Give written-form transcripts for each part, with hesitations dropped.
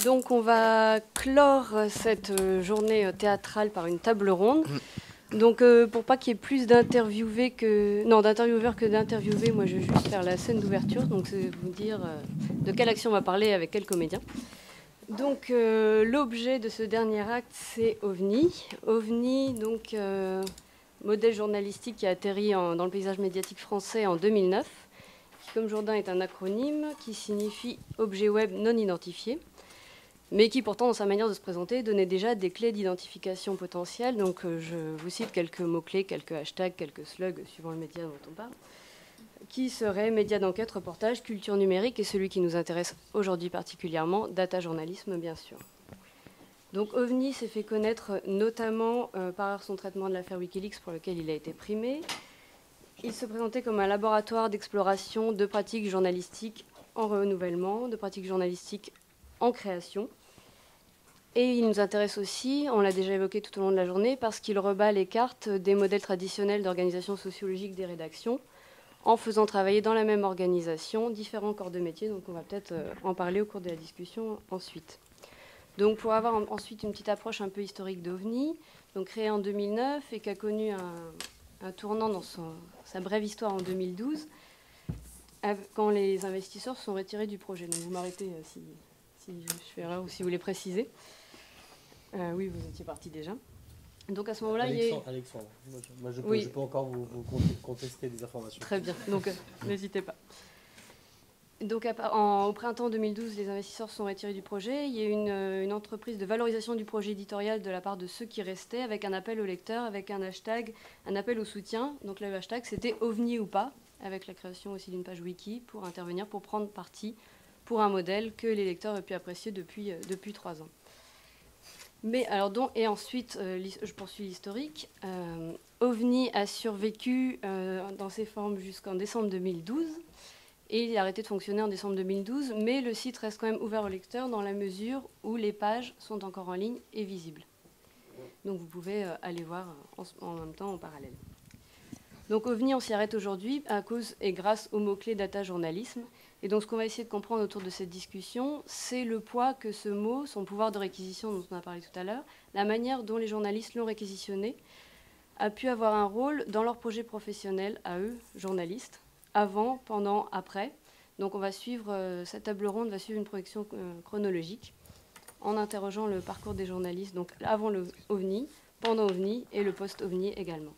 Donc on va clore cette journée théâtrale par une table ronde. Donc pour pas qu'il y ait plus d'intervieweurs que d'interviewés, moi je vais juste faire la scène d'ouverture, donc c'est vous dire de quelle action on va parler avec quel comédien. Donc l'objet de ce dernier acte, c'est OVNI. OVNI, donc modèle journalistique qui a atterri dans le paysage médiatique français en 2009, qui comme Jourdain est un acronyme qui signifie objet web non identifié, mais qui pourtant, dans sa manière de se présenter, donnait déjà des clés d'identification potentielles. Donc je vous cite quelques mots-clés, quelques hashtags, quelques slugs, suivant le média dont on parle, qui seraient médias d'enquête, reportage, culture numérique, et celui qui nous intéresse aujourd'hui particulièrement, data journalisme, bien sûr. Donc OVNI s'est fait connaître notamment par son traitement de l'affaire Wikileaks, pour lequel il a été primé. Il se présentait comme un laboratoire d'exploration de pratiques journalistiques en renouvellement, de pratiques journalistiques en création. Et il nous intéresse aussi, on l'a déjà évoqué tout au long de la journée, parce qu'il rebat les cartes des modèles traditionnels d'organisation sociologique des rédactions, en faisant travailler dans la même organisation différents corps de métier. Donc on va peut-être en parler au cours de la discussion ensuite. Donc pour avoir ensuite une petite approche un peu historique d'OVNI, donc créé en 2009 et qui a connu un tournant dans sa brève histoire en 2012, quand les investisseurs sont retirés du projet. Donc vous m'arrêtez si je fais erreur ou si vous voulez préciser. Oui, vous étiez parti déjà. Donc à ce moment-là, Alexandre, moi je peux encore vous contester des informations. Très bien, donc n'hésitez pas. Donc au printemps 2012, les investisseurs sont retirés du projet. Il y a eu une entreprise de valorisation du projet éditorial de la part de ceux qui restaient, avec un appel aux lecteurs, avec un hashtag, un appel au soutien. Donc le hashtag, c'était OVNI ou pas, avec la création aussi d'une page wiki pour intervenir, pour prendre parti pour un modèle que les lecteurs ont pu apprécier depuis 3 ans. Mais alors ensuite, je poursuis l'historique. OVNI a survécu dans ses formes jusqu'en décembre 2012. Et il a arrêté de fonctionner en décembre 2012, mais le site reste quand même ouvert aux lecteurs dans la mesure où les pages sont encore en ligne et visibles. Donc vous pouvez aller voir en même temps en parallèle. Donc OVNI, on s'y arrête aujourd'hui à cause et grâce au mot-clé data journalisme. Et donc ce qu'on va essayer de comprendre autour de cette discussion, c'est le poids que ce mot, son pouvoir de réquisition dont on a parlé tout à l'heure, la manière dont les journalistes l'ont réquisitionné, a pu avoir un rôle dans leur projet professionnel à eux, journalistes, avant, pendant, après. Donc on va suivre, cette table ronde va suivre une projection chronologique en interrogeant le parcours des journalistes, donc avant le OVNI, pendant OVNI et le post-OVNI également.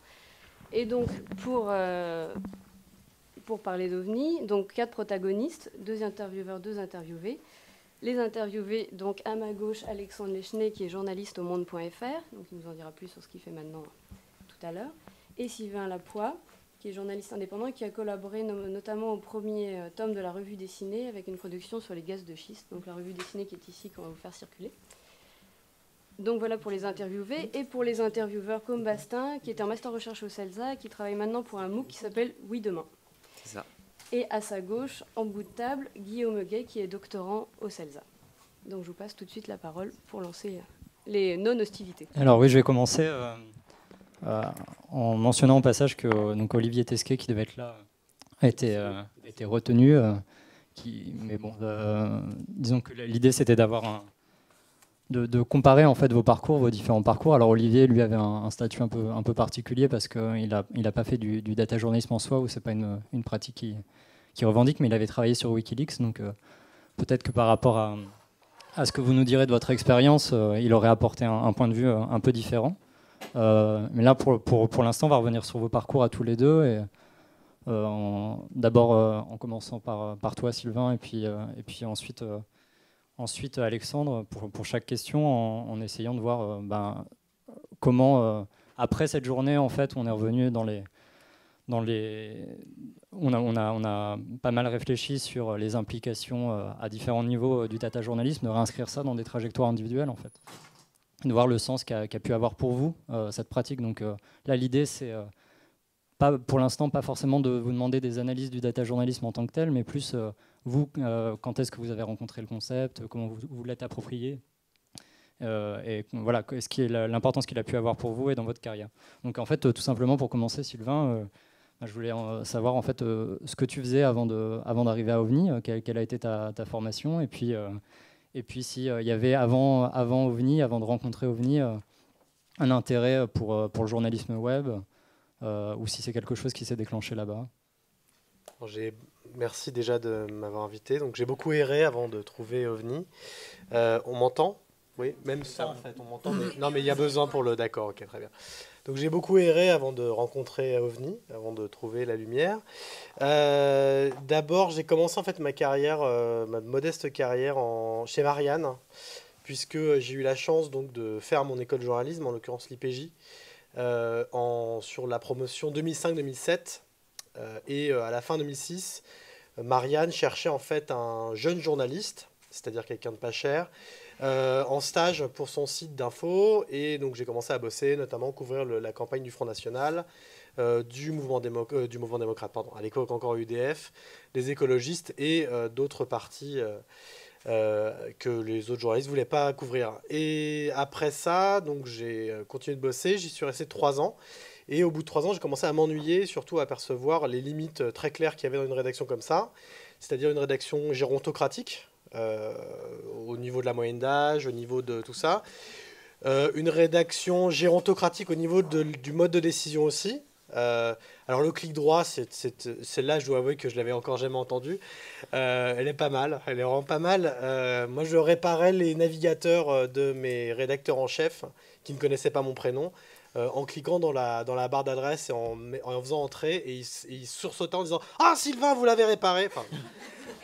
Et donc pour parler d'OVNI, donc 4 protagonistes, 2 intervieweurs, 2 interviewés. Les interviewés, donc à ma gauche, Alexandre Lechner, qui est journaliste au monde.fr, donc il nous en dira plus sur ce qu'il fait maintenant tout à l'heure, et Sylvain Lapoix, qui est journaliste indépendant et qui a collaboré notamment au premier tome de la revue dessinée avec une production sur les gaz de schiste, donc la revue dessinée qui est ici, qu'on va vous faire circuler. Donc voilà pour les interviewés. Et pour les intervieweurs, comme Bastin, qui était en master recherche au CELSA et qui travaille maintenant pour un MOOC qui s'appelle Oui Demain. C'est ça. Et à sa gauche, en bout de table, Guillaume Guay, qui est doctorant au CELSA. Donc je vous passe tout de suite la parole pour lancer les non-hostilités. Alors oui, je vais commencer en mentionnant au passage que donc, Olivier Tesquet, qui devait être là, a été retenu. Mais bon, disons que l'idée, c'était d'avoir de comparer en fait vos parcours, vos différents parcours. Alors Olivier, lui, avait un statut un peu particulier parce qu'il a pas fait du data journalisme en soi, où c'est pas une pratique qui revendique, mais il avait travaillé sur Wikileaks, donc peut-être que par rapport à ce que vous nous direz de votre expérience, il aurait apporté un point de vue un peu différent. Mais là, pour l'instant, on va revenir sur vos parcours à tous les deux, et d'abord en commençant par toi, Sylvain, et puis ensuite Alexandre, pour chaque question, en essayant de voir comment, après cette journée, en fait, on est revenu on a pas mal réfléchi sur les implications à différents niveaux du data journalisme, de réinscrire ça dans des trajectoires individuelles, en fait, de voir le sens qu'a pu avoir pour vous cette pratique. Donc là, l'idée, c'est pour l'instant pas forcément de vous demander des analyses du data journalisme en tant que tel, mais plus vous, quand est-ce que vous avez rencontré le concept, comment vous l'êtes approprié, et voilà, l'importance qu'il a pu avoir pour vous et dans votre carrière. Donc en fait, tout simplement pour commencer, Sylvain, je voulais savoir en fait ce que tu faisais avant d'arriver à OVNI, quelle a été ta formation, et puis Et puis s'il y avait avant OVNI, avant de rencontrer OVNI, un intérêt pour le journalisme web, ou si c'est quelque chose qui s'est déclenché là-bas. Merci déjà de m'avoir invité. Donc j'ai beaucoup erré avant de trouver OVNI. On m'entend? Oui, même ça en fait, on m'entend. Mais... Non, mais il y a besoin pour le... D'accord, ok, très bien. Donc j'ai beaucoup erré avant de rencontrer OVNI, avant de trouver la lumière. D'abord, j'ai commencé en fait ma carrière, ma modeste carrière chez Marianne, puisque j'ai eu la chance donc de faire mon école de journalisme, en l'occurrence l'IPJ, sur la promotion 2005-2007. Et à la fin 2006, Marianne cherchait en fait un jeune journaliste, c'est-à-dire quelqu'un de pas cher, en stage pour son site d'info. Et donc j'ai commencé à bosser, notamment couvrir la campagne du Front National, du mouvement démocrate, pardon, à l'époque encore UDF, des écologistes et d'autres partis que les autres journalistes ne voulaient pas couvrir. Et après ça, donc j'ai continué de bosser, j'y suis resté 3 ans. Et au bout de 3 ans, j'ai commencé à m'ennuyer, surtout à percevoir les limites très claires qu'il y avait dans une rédaction comme ça, c'est-à-dire une rédaction gérontocratique, au niveau de la moyenne d'âge, au niveau de tout ça. Une rédaction gérontocratique au niveau du mode de décision aussi. Alors le clic droit, celle-là, je dois avouer que je l'avais encore jamais entendu. Elle est pas mal, elle est vraiment pas mal. Moi, je réparais les navigateurs de mes rédacteurs en chef qui ne connaissaient pas mon prénom. En cliquant dans la barre d'adresse et en faisant entrer, et il sursautaient en disant « Ah, Sylvain, vous l'avez réparé !» Enfin,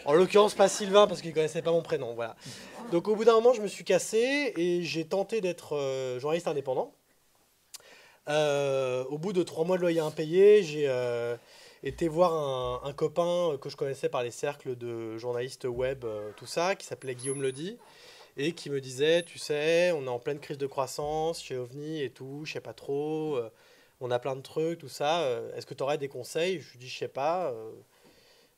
en l'occurrence, pas Sylvain, parce qu'il ne connaissait pas mon prénom. Voilà. Donc au bout d'un moment, je me suis cassé et j'ai tenté d'être journaliste indépendant. Au bout de 3 mois de loyer impayé, j'ai été voir un copain que je connaissais par les cercles de journalistes web, tout ça, qui s'appelait Guillaume Ledy, et qui me disait, tu sais, on est en pleine crise de croissance chez OVNI et tout, je sais pas trop, on a plein de trucs, tout ça, est-ce que tu aurais des conseils? Je lui dis, je sais pas,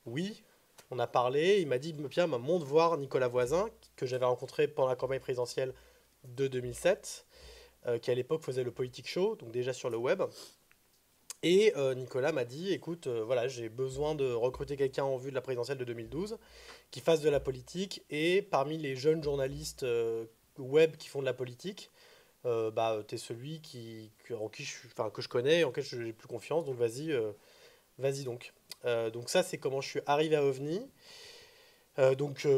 oui, on a parlé, il m'a dit, bien, monte voir Nicolas Voisin, que j'avais rencontré pendant la campagne présidentielle de 2007, qui à l'époque faisait le Politique Show, donc déjà sur le web. Et Nicolas m'a dit, écoute, voilà, j'ai besoin de recruter quelqu'un en vue de la présidentielle de 2012, qui fasse de la politique, et parmi les jeunes journalistes web qui font de la politique, t'es celui que je connais, en qui j'ai plus confiance, donc vas-y donc. Donc ça, c'est comment je suis arrivé à OVNI.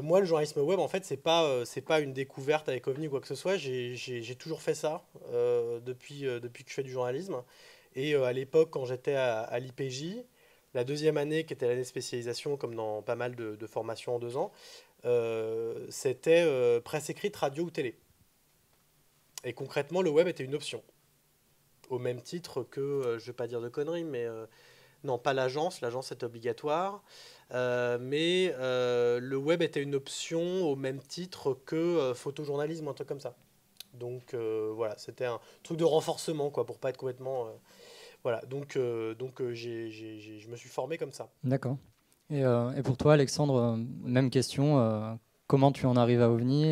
Moi, le journalisme web, en fait, c'est pas une découverte avec OVNI ou quoi que ce soit. J'ai toujours fait ça depuis que je fais du journalisme. Et à l'époque, quand j'étais à l'IPJ, la deuxième année, qui était l'année de spécialisation, comme dans pas mal de formations en 2 ans, c'était presse écrite, radio ou télé. Et concrètement, le web était une option. Au même titre que, je ne vais pas dire de conneries, mais non, pas l'agence. L'agence était obligatoire. Mais le web était une option au même titre que photojournalisme ou un truc comme ça. Donc voilà, c'était un truc de renforcement, quoi, pour pas être complètement... voilà, donc je me suis formé comme ça. D'accord. Et pour toi, Alexandre, même question, comment tu en arrives à OVNI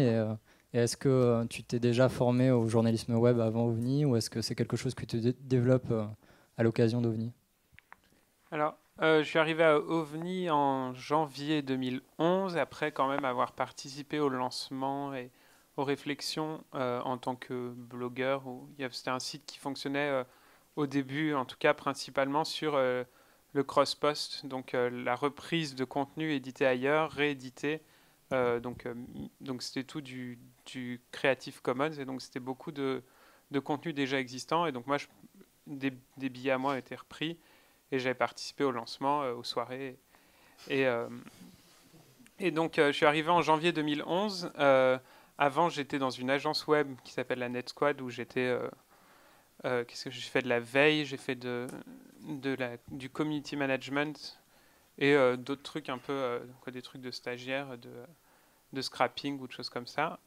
et est-ce que tu t'es déjà formé au journalisme web avant OVNI ou est-ce que c'est quelque chose que tu développes à l'occasion d'OVNI? Alors, je suis arrivé à OVNI en janvier 2011, après quand même avoir participé au lancement et aux réflexions en tant que blogueur. C'était un site qui fonctionnait au début, en tout cas principalement sur le cross-post, donc la reprise de contenu édité ailleurs, réédité. Donc c'était tout du Creative Commons, et donc c'était beaucoup de contenu déjà existant. Et donc moi, des billets à moi ont été repris, et j'avais participé au lancement, aux soirées. Et donc je suis arrivé en janvier 2011. Avant, j'étais dans une agence web qui s'appelle la Net Squad, où j'étais... qu'est-ce que j'ai fait? De la veille, j'ai fait du community management et d'autres trucs un peu, des trucs de stagiaire, de scrapping ou de choses comme ça.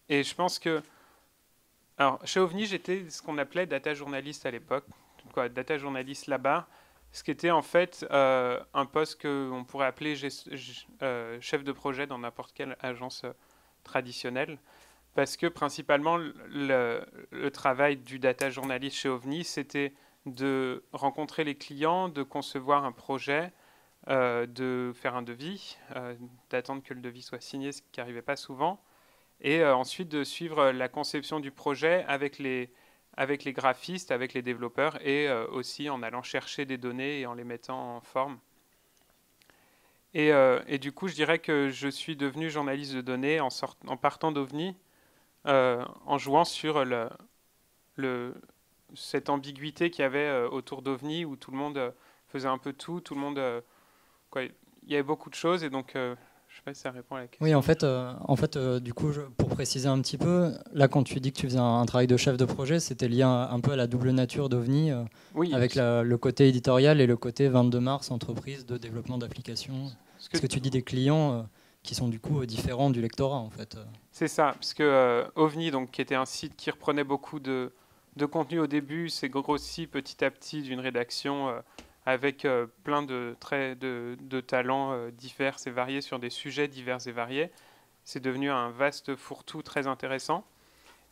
Et je pense que... Alors, chez OVNI, j'étais ce qu'on appelait data journaliste à l'époque. Data journaliste là-bas, ce qui était en fait un poste qu'on pourrait appeler chef de projet dans n'importe quelle agence traditionnelle. Parce que principalement, le travail du data journaliste chez OVNI, c'était de rencontrer les clients, de concevoir un projet, de faire un devis, d'attendre que le devis soit signé, ce qui n'arrivait pas souvent, et ensuite de suivre la conception du projet avec les graphistes, avec les développeurs, et aussi en allant chercher des données et en les mettant en forme. Et du coup, je dirais que je suis devenu journaliste de données en partant d'OVNI, en jouant sur cette ambiguïté qu'il y avait autour d'OVNI, où tout le monde faisait un peu tout, il y avait beaucoup de choses, et donc je ne sais pas si ça répond à la question. Oui, en fait, du coup, pour préciser un petit peu, là, quand tu dis que tu faisais un travail de chef de projet, c'était lié un peu à la double nature d'OVNI, Oui, avec le côté éditorial et le côté 22 mars, entreprise de développement d'applications. Parce que tu dis des clients qui sont du coup différents du lectorat, en fait. C'est ça, parce que OVNI, donc, qui était un site qui reprenait beaucoup de contenu au début, s'est grossi petit à petit d'une rédaction avec plein de talents divers et variés sur des sujets divers et variés. C'est devenu un vaste fourre-tout très intéressant.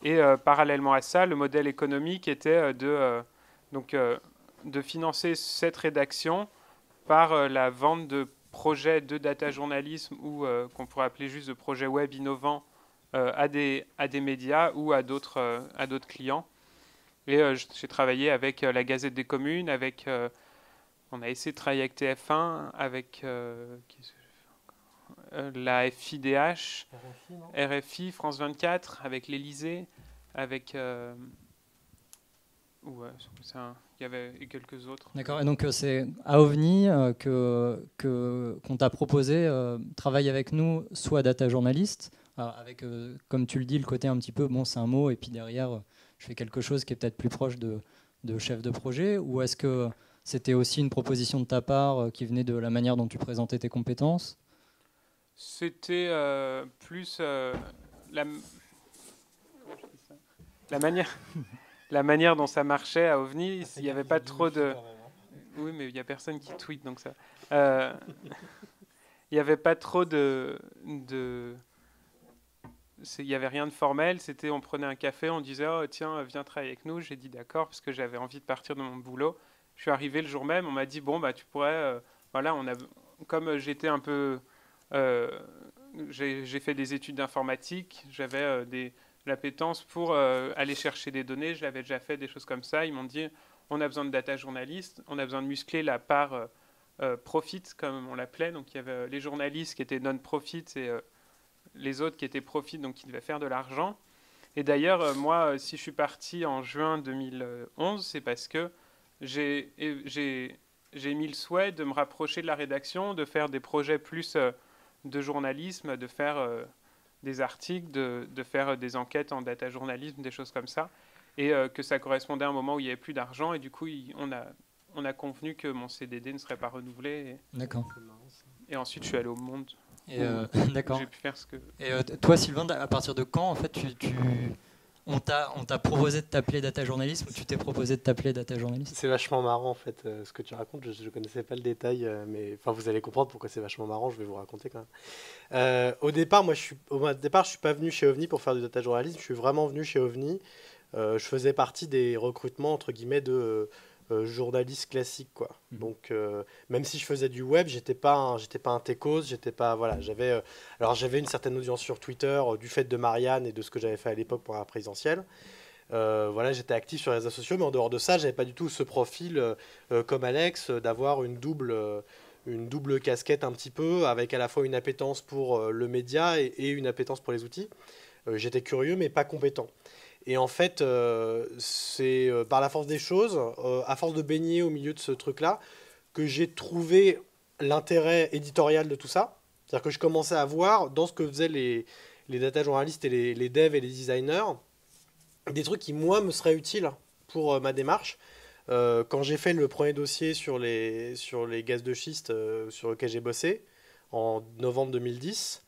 Et parallèlement à ça, le modèle économique était de financer cette rédaction par la vente de projets de data journalisme ou qu'on pourrait appeler juste de projets web innovants à des médias ou à d'autres clients. Et j'ai travaillé avec la Gazette des Communes, on a essayé de travailler avec TF1, avec la FIDH, RFI, France 24, avec l'Élysée, avec... il y avait quelques autres. D'accord, et donc c'est à OVNI qu'on t'a proposé travaille avec nous, soit data journaliste, avec, comme tu le dis, le côté un petit peu, bon c'est un mot, et puis derrière, je fais quelque chose qui est peut-être plus proche de chef de projet, ou est-ce que c'était aussi une proposition de ta part qui venait de la manière dont tu présentais tes compétences? C'était plus la manière... La manière dont ça marchait à OVNI, il n'y avait pas trop de... Oui, mais il n'y a personne qui tweet, donc ça... Il n'y avait pas trop de... Il n'y avait rien de formel, c'était on prenait un café, on disait « Oh, tiens, viens travailler avec nous ». J'ai dit d'accord, parce que j'avais envie de partir de mon boulot. Je suis arrivé le jour même, on m'a dit « Bon, bah, tu pourrais... Voilà, comme j'étais un peu... j'ai fait des études d'informatique, j'avais l'appétence pour aller chercher des données, je l'avais déjà fait, des choses comme ça. Ils m'ont dit, on a besoin de data journalistes, on a besoin de muscler la part profit, comme on l'appelait. Donc il y avait les journalistes qui étaient non-profit et les autres qui étaient profit, donc qui devaient faire de l'argent. Et d'ailleurs, moi, si je suis parti en juin 2011, c'est parce que j'ai mis le souhait de me rapprocher de la rédaction, de faire des projets plus de journalisme, de faire... des articles, de faire des enquêtes en data journalisme, des choses comme ça, et que ça correspondait à un moment où il n'y avait plus d'argent, et du coup, on a convenu que mon CDD ne serait pas renouvelé. D'accord. Et ensuite, je suis allé au Monde. D'accord. J'ai pu faire ce que... Et toi, Sylvain, à partir de quand, en fait, on t'a proposé de t'appeler data journaliste, ou tu t'es proposé de t'appeler data journaliste? C'est vachement marrant, en fait, ce que tu racontes. Je ne connaissais pas le détail, mais vous allez comprendre pourquoi c'est vachement marrant. Je vais vous raconter quand même. Au départ, je suis pas venu chez OVNI pour faire du data journalisme. Je suis vraiment venu chez OVNI. Je faisais partie des recrutements, entre guillemets, de journalistes classiques, quoi. Donc, même si je faisais du web, j'étais pas un techos, j'avais une certaine audience sur Twitter du fait de Marianne et de ce que j'avais fait à l'époque pour la présidentielle. J'étais actif sur les réseaux sociaux, mais en dehors de ça, j'avais pas du tout ce profil comme Alex, d'avoir une double casquette un petit peu, avec à la fois une appétence pour le média et une appétence pour les outils. J'étais curieux, mais pas compétent. Et en fait, c'est par la force des choses, à force de baigner au milieu de ce truc-là, que j'ai trouvé l'intérêt éditorial de tout ça. C'est-à-dire que je commençais à voir dans ce que faisaient les data journalistes et les devs et les designers, des trucs qui, moi, me seraient utiles pour ma démarche. Quand j'ai fait le premier dossier sur les gaz de schiste sur lequel j'ai bossé, en novembre 2010,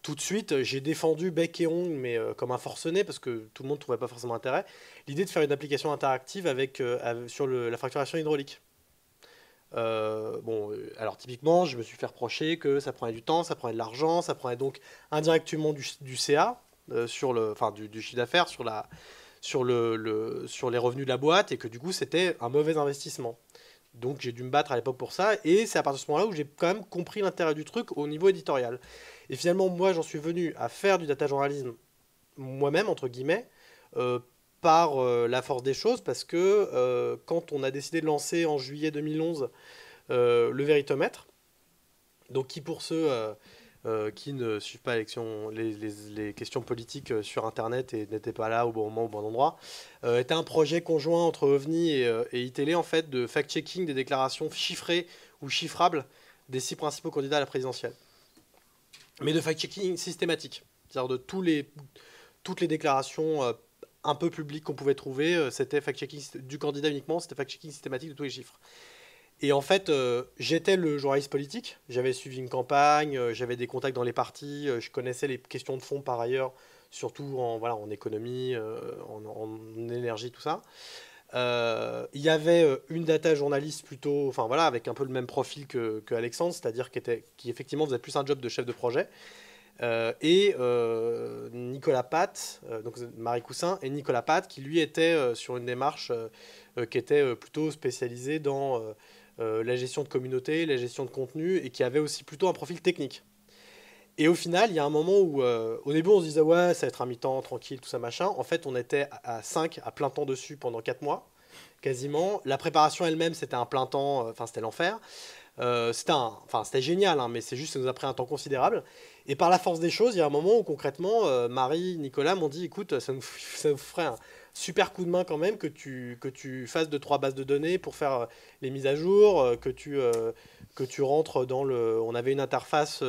tout de suite, j'ai défendu bec et ongle, mais comme un forcené, parce que tout le monde ne trouvait pas forcément intérêt, l'idée de faire une application interactive sur la fracturation hydraulique. Alors typiquement, je me suis fait reprocher que ça prenait du temps, ça prenait de l'argent, ça prenait donc indirectement du CA, du chiffre d'affaires sur les revenus de la boîte, et que du coup, c'était un mauvais investissement. Donc j'ai dû me battre à l'époque pour ça, et c'est à partir de ce moment-là où j'ai quand même compris l'intérêt du truc au niveau éditorial. Et finalement, moi, j'en suis venu à faire du data journalisme moi-même, entre guillemets, par la force des choses, parce que quand on a décidé de lancer en juillet 2011 le Véritomètre, donc qui pour ceux qui ne suivent pas les questions politiques sur Internet et n'étaient pas là au bon moment, au bon endroit, était un projet conjoint entre OVNI et iTélé, en fait, de fact-checking des déclarations chiffrées ou chiffrables des 6 principaux candidats à la présidentielle. Mais de fact-checking systématique, c'est-à-dire de toutes les déclarations un peu publiques qu'on pouvait trouver, c'était fact-checking du candidat uniquement, c'était fact-checking systématique de tous les chiffres. Et en fait, j'étais le journaliste politique, j'avais suivi une campagne, j'avais des contacts dans les partis, je connaissais les questions de fond par ailleurs, surtout en économie, en énergie, tout ça. Il y avait une data journaliste plutôt, avec un peu le même profil que Alexandre, c'est-à-dire qui effectivement faisait plus un job de chef de projet. Et Nicolas Pat, donc Marie Coussin, et Nicolas Pat, qui lui était sur une démarche qui était plutôt spécialisée dans la gestion de communauté, la gestion de contenu, et qui avait aussi plutôt un profil technique. Et au final, il y a un moment où, au début, on se disait, ouais, ça va être un mi-temps, tranquille, tout ça, machin. En fait, on était à 5, à plein temps dessus pendant 4 mois, quasiment. La préparation elle-même, c'était un plein temps, c'était l'enfer. C'était génial, hein, mais c'est juste que ça nous a pris un temps considérable. Et par la force des choses, il y a un moment où concrètement, Marie, Nicolas m'ont dit, écoute, ça nous ferait un super coup de main quand même que tu fasses 2-3 bases de données pour faire les mises à jour, que tu rentres dans le... On avait une interface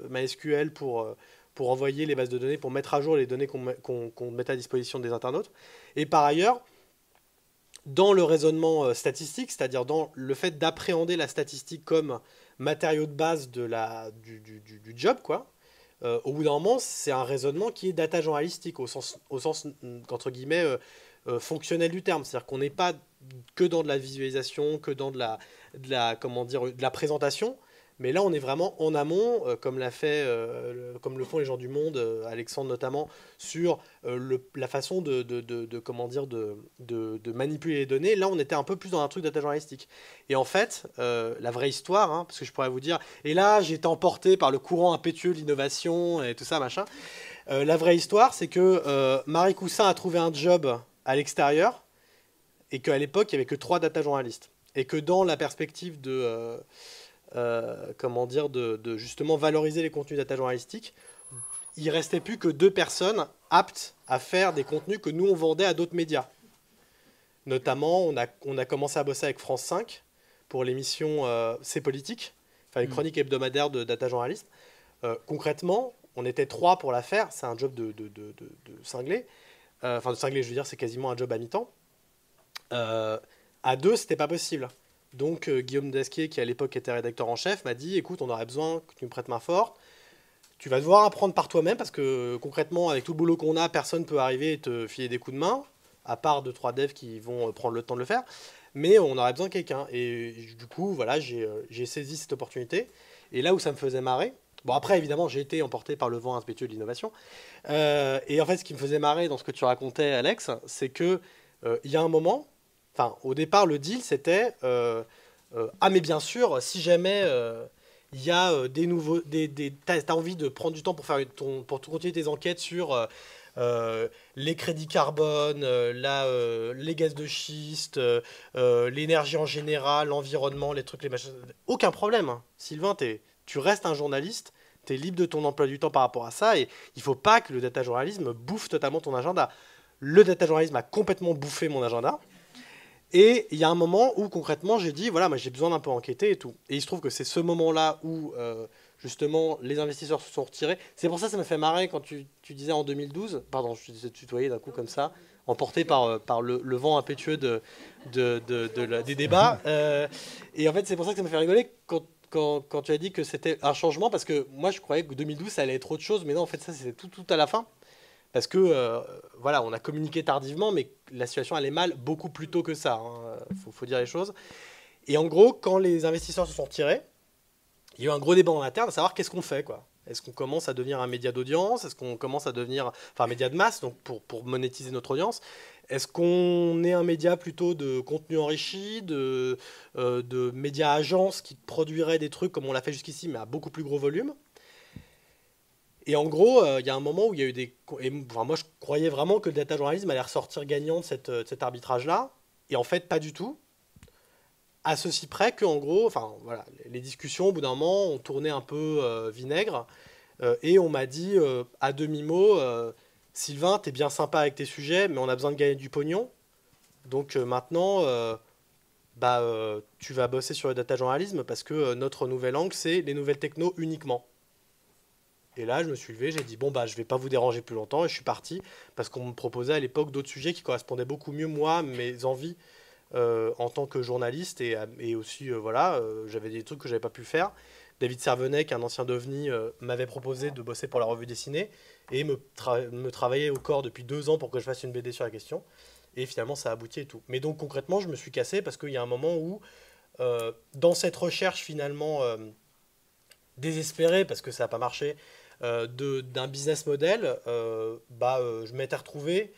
MySQL pour envoyer les bases de données, pour mettre à jour les données qu'on mettait à disposition des internautes. Et par ailleurs, dans le raisonnement statistique, c'est-à-dire dans le fait d'appréhender la statistique comme matériau de base du job, quoi. Au bout d'un moment, c'est un raisonnement qui est data journalistique, au sens entre guillemets, fonctionnel du terme. C'est-à-dire qu'on n'est pas que dans de la visualisation, que dans de la présentation, mais là, on est vraiment en amont, comme le font les gens du Monde, Alexandre notamment, sur la façon de manipuler les données. Là, on était un peu plus dans un truc data journalistique. Et en fait, la vraie histoire, hein, parce que je pourrais vous dire, et là, j'ai été emporté par le courant impétueux de l'innovation et tout ça, machin. La vraie histoire, c'est que Marie Coussin a trouvé un job à l'extérieur, et qu'à l'époque, il n'y avait que 3 data journalistes. Et que dans la perspective de justement valoriser les contenus data journalistiques, il restait plus que 2 personnes aptes à faire des contenus que nous on vendait à d'autres médias. Notamment, on a commencé à bosser avec France 5 pour l'émission C'est politique, enfin une chronique hebdomadaire de data journaliste. Concrètement, on était 3 pour la faire. C'est un job de cinglé. De cinglé, je veux dire, c'est quasiment un job à mi-temps. À 2, c'était pas possible. Donc Guillaume Dasquier, qui à l'époque était rédacteur en chef, m'a dit, écoute, on aurait besoin que tu me prêtes main forte. Tu vas devoir apprendre par toi-même, parce que concrètement, avec tout le boulot qu'on a, personne ne peut arriver et te filer des coups de main, à part 2-3 devs qui vont prendre le temps de le faire. Mais on aurait besoin de quelqu'un. Et du coup, voilà, j'ai saisi cette opportunité. Et là où ça me faisait marrer, bon après évidemment j'ai été emporté par le vent impétueux de l'innovation. Et en fait ce qui me faisait marrer dans ce que tu racontais, Alex, c'est que il y a un moment, au départ le deal c'était ah mais bien sûr si jamais il y a t'as envie de prendre du temps pour pour continuer tes enquêtes sur les crédits carbone, les gaz de schiste, l'énergie en général, l'environnement, les trucs, les machins. Aucun problème, hein. Sylvain, tu restes un journaliste, tu es libre de ton emploi du temps par rapport à ça, et il ne faut pas que le data journalisme bouffe totalement ton agenda. Le data journalisme a complètement bouffé mon agenda. Et il y a un moment où concrètement j'ai dit, voilà, moi j'ai besoin d'un peu enquêter et tout. Et il se trouve que c'est ce moment-là où justement les investisseurs se sont retirés. C'est pour ça que ça me fait marrer quand tu disais en 2012, pardon, je te tutoyais d'un coup comme ça, emporté par le vent impétueux des débats. Et en fait c'est pour ça que ça me fait rigoler quand tu as dit que c'était un changement, parce que moi je croyais que 2012 ça allait être autre chose, mais non en fait ça c'était tout à la fin. Parce que, voilà, on a communiqué tardivement, mais la situation allait mal beaucoup plus tôt que ça. Hein. Faut dire les choses. Et en gros, quand les investisseurs se sont retirés, il y a eu un gros débat en interne à savoir qu'est-ce qu'on fait, quoi. Est-ce qu'on commence à devenir un média d'audience? Est-ce qu'on commence à devenir un média de masse, donc pour monétiser notre audience? Est-ce qu'on est un média plutôt de contenu enrichi, de médias agences qui produiraient des trucs comme on l'a fait jusqu'ici, mais à beaucoup plus gros volume? Et en gros, il y a un moment où il y a eu des... moi, je croyais vraiment que le data journalisme allait ressortir gagnant de cet arbitrage-là. Et en fait, pas du tout. À ceci près qu'en gros, voilà, les discussions, au bout d'un moment, ont tourné un peu vinaigre. Et on m'a dit, à demi-mot, Sylvain, t'es bien sympa avec tes sujets, mais on a besoin de gagner du pognon. Donc maintenant, tu vas bosser sur le data journalisme parce que notre nouvel angle, c'est les nouvelles techno uniquement. Et là, je me suis levé, j'ai dit, bon, je vais pas vous déranger plus longtemps, et je suis parti, parce qu'on me proposait à l'époque d'autres sujets qui correspondaient beaucoup mieux, moi, mes envies en tant que journaliste, et aussi, j'avais des trucs que j'avais pas pu faire. David Servenec, un ancien d'OVNI, m'avait proposé de bosser pour la revue dessinée, et me travailler au corps depuis 2 ans pour que je fasse une BD sur la question, et finalement, ça a abouti et tout. Mais donc, concrètement, je me suis cassé, parce qu'il y a un moment où, dans cette recherche, finalement, désespérée, parce que ça n'a pas marché, d'un business model, je m'étais retrouvé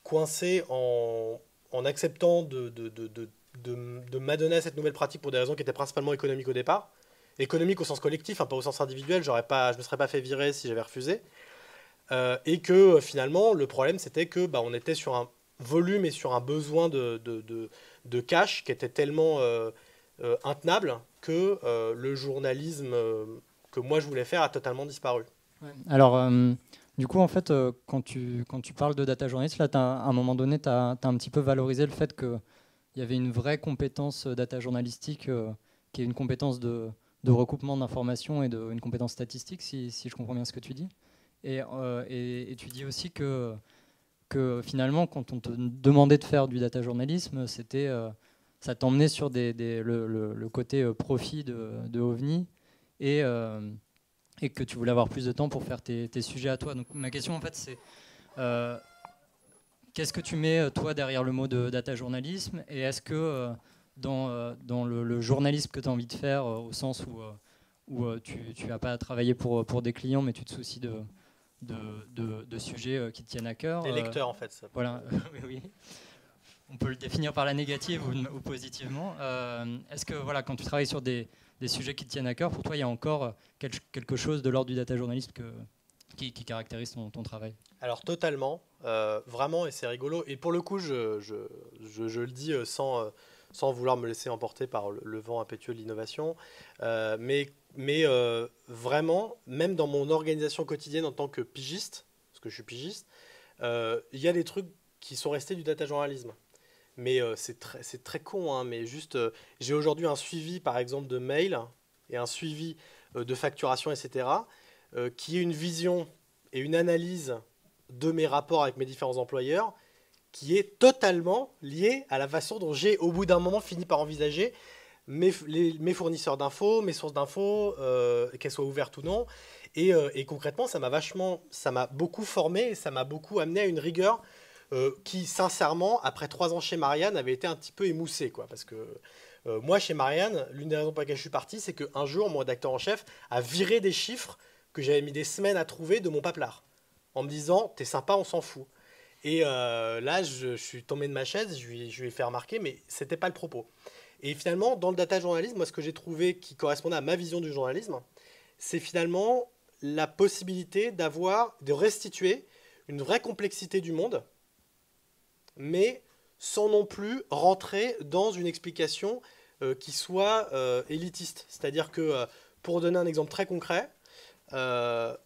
coincé en acceptant de m'adonner à cette nouvelle pratique pour des raisons qui étaient principalement économiques au départ. Économiques au sens collectif, pas au sens individuel, je me serais pas fait virer si j'avais refusé. Et que finalement, le problème, c'était que on était sur un volume et sur un besoin de cash qui était tellement intenable que le journalisme que moi je voulais faire a totalement disparu. Ouais. Alors, du coup, en fait, quand tu parles de data journalist, là, à un moment donné, tu as un petit peu valorisé le fait qu'il y avait une vraie compétence data journalistique qui est une compétence de recoupement d'informations et une compétence statistique, si je comprends bien ce que tu dis. Et tu dis aussi que finalement, quand on te demandait de faire du data journalisme, ça t'emmenait sur le côté profit de OVNI et que tu voulais avoir plus de temps pour faire tes sujets à toi. Donc ma question, en fait, c'est qu'est-ce que tu mets, toi, derrière le mot de data journalisme? Et est-ce que dans le journalisme que tu as envie de faire, au sens où tu n'as pas à travailler pour des clients, mais tu te soucies de sujets qui te tiennent à cœur. Des lecteurs, en fait. Ça. Voilà, oui. On peut le définir par la négative ou positivement. Est-ce que quand tu travailles sur des sujets qui te tiennent à cœur, pour toi, il y a encore quelque chose de l'ordre du data journalisme qui caractérise ton travail? Alors totalement, vraiment, et c'est rigolo. Et pour le coup, je le dis sans vouloir me laisser emporter par le vent impétueux de l'innovation, mais vraiment, même dans mon organisation quotidienne en tant que pigiste, parce que je suis pigiste, il y a des trucs qui sont restés du data journalisme. Mais c'est très con, hein, mais juste, j'ai aujourd'hui un suivi, par exemple, de mails et un suivi de facturation, etc., qui est une vision et une analyse de mes rapports avec mes différents employeurs qui est totalement liée à la façon dont j'ai, au bout d'un moment, fini par envisager mes fournisseurs d'infos, mes sources d'infos, qu'elles soient ouvertes ou non. Et concrètement, ça m'a beaucoup formé et ça m'a beaucoup amené à une rigueur qui, sincèrement, après 3 ans chez Marianne, avait été un petit peu émoussée, quoi. Parce que moi, chez Marianne, l'une des raisons pour lesquelles je suis parti, c'est qu'un jour, mon rédacteur en chef a viré des chiffres que j'avais mis des semaines à trouver de mon paplard, en me disant « t'es sympa, on s'en fout ». Et là, je suis tombé de ma chaise, je lui ai fait remarquer, mais c'était pas le propos. Et finalement, dans le data journalisme, moi, ce que j'ai trouvé qui correspondait à ma vision du journalisme, c'est finalement la possibilité de restituer une vraie complexité du monde, mais sans non plus rentrer dans une explication qui soit élitiste. C'est-à-dire que, pour donner un exemple très concret, l'un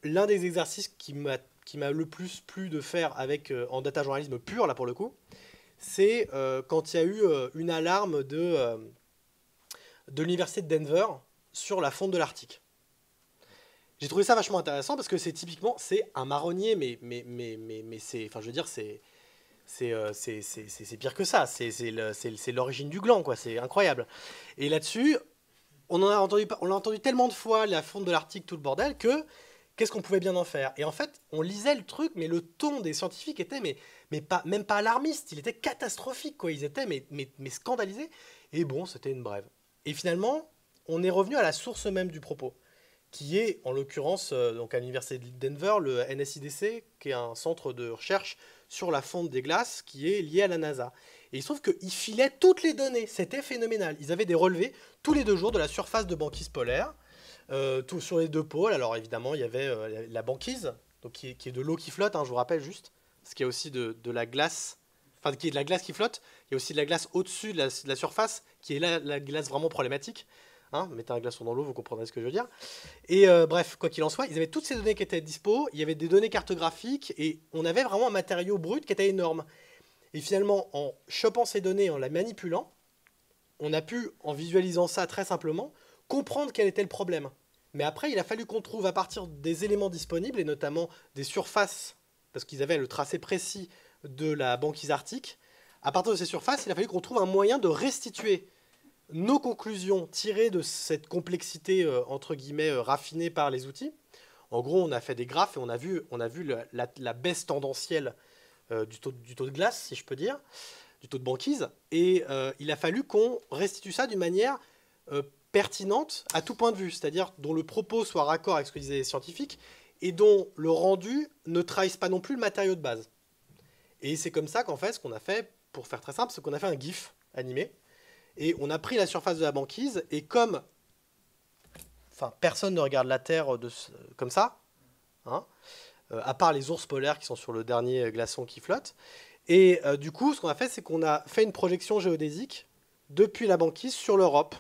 des exercices qui m'a le plus plu de faire en data journalisme pur, là pour le coup, c'est quand il y a eu une alarme de l'université de Denver sur la fonte de l'Arctique. J'ai trouvé ça vachement intéressant parce que c'est un marronnier, mais c'est, enfin je veux dire, c'est pire que ça. C'est l'origine du gland, quoi. C'est incroyable. Et là-dessus, on l'a entendu tellement de fois, la fonte de l'Arctique, tout le bordel, que qu'est-ce qu'on pouvait bien en faire? Et en fait, on lisait le truc, mais le ton des scientifiques était même pas alarmiste. Il était catastrophique, quoi. Ils étaient mais scandalisés. Et bon, c'était une brève. Et finalement, on est revenu à la source même du propos, qui est en l'occurrence donc à l'université de Denver, le NSIDC, qui est un centre de recherche sur la fonte des glaces qui est lié à la NASA. Et il se trouve qu'ils filaient toutes les données, c'était phénoménal. Ils avaient des relevés tous les 2 jours de la surface de banquise polaire, tout sur les 2 pôles. Alors évidemment, il y avait la banquise, donc qui est de l'eau qui flotte, hein, je vous rappelle juste, parce qu'il y a aussi de la glace, enfin qui est de la glace qui flotte, il y a aussi de la glace au-dessus de la surface, qui est la glace vraiment problématique. Hein, mettez un glaçon dans l'eau, vous comprendrez ce que je veux dire. Et bref, quoi qu'il en soit, ils avaient toutes ces données qui étaient dispo, il y avait des données cartographiques, et on avait vraiment un matériau brut qui était énorme. Et finalement, en chopant ces données, en la manipulant, on a pu, en visualisant ça très simplement, comprendre quel était le problème. Mais après, il a fallu qu'on trouve à partir des éléments disponibles, et notamment des surfaces, parce qu'ils avaient le tracé précis de la banquise arctique, à partir de ces surfaces, il a fallu qu'on trouve un moyen de restituer nos conclusions tirées de cette complexité, entre guillemets, raffinée par les outils. En gros, on a fait des graphes et on a vu la baisse tendancielle du taux de glace, si je peux dire, du taux de banquise. Et il a fallu qu'on restitue ça d'une manière pertinente à tout point de vue, c'est-à-dire dont le propos soit raccord avec ce que disaient les scientifiques et dont le rendu ne trahisse pas non plus le matériau de base. Et c'est comme ça qu'en fait, ce qu'on a fait, pour faire très simple, c'est qu'on a fait un GIF animé. Et on a pris la surface de la banquise, et comme personne ne regarde la Terre comme ça, hein, à part les ours polaires qui sont sur le dernier glaçon qui flotte. Et du coup, ce qu'on a fait, c'est qu'on a fait une projection géodésique depuis la banquise sur l'Europe,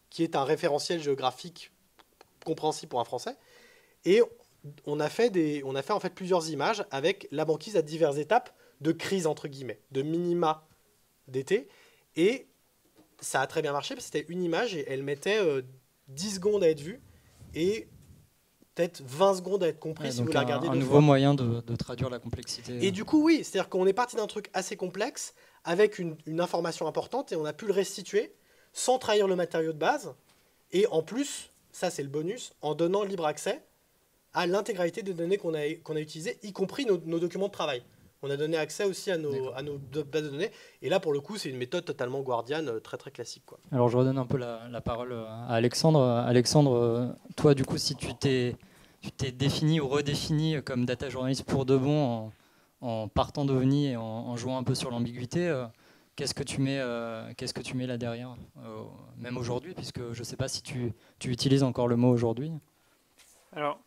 qui est un référentiel géographique compréhensible pour un Français. Et on a fait en fait plusieurs images avec la banquise à diverses étapes de crise, entre guillemets, de minima d'été. Et ça a très bien marché, parce que c'était une image et elle mettait 10 secondes à être vue et peut-être 20 secondes à être comprise, si vous la regardez. Un nouveau moyen de traduire la complexité. Et du coup, oui, c'est-à-dire qu'on est parti d'un truc assez complexe avec une information importante et on a pu le restituer sans trahir le matériau de base. Et en plus, ça c'est le bonus, en donnant libre accès à l'intégralité des données qu'on a utilisées, y compris nos documents de travail. On a donné accès aussi à nos bases de données. Et là, pour le coup, c'est une méthode totalement guardiane, très très classique, quoi. Alors, je redonne un peu la parole à Alexandre. Alexandre, toi, du coup, si tu t'es défini ou redéfini comme data journaliste pour de bon en partant d'OVNI et en jouant un peu sur l'ambiguïté, qu'est-ce que tu mets là derrière, même aujourd'hui, puisque je ne sais pas si tu utilises encore le mot aujourd'hui. Alors,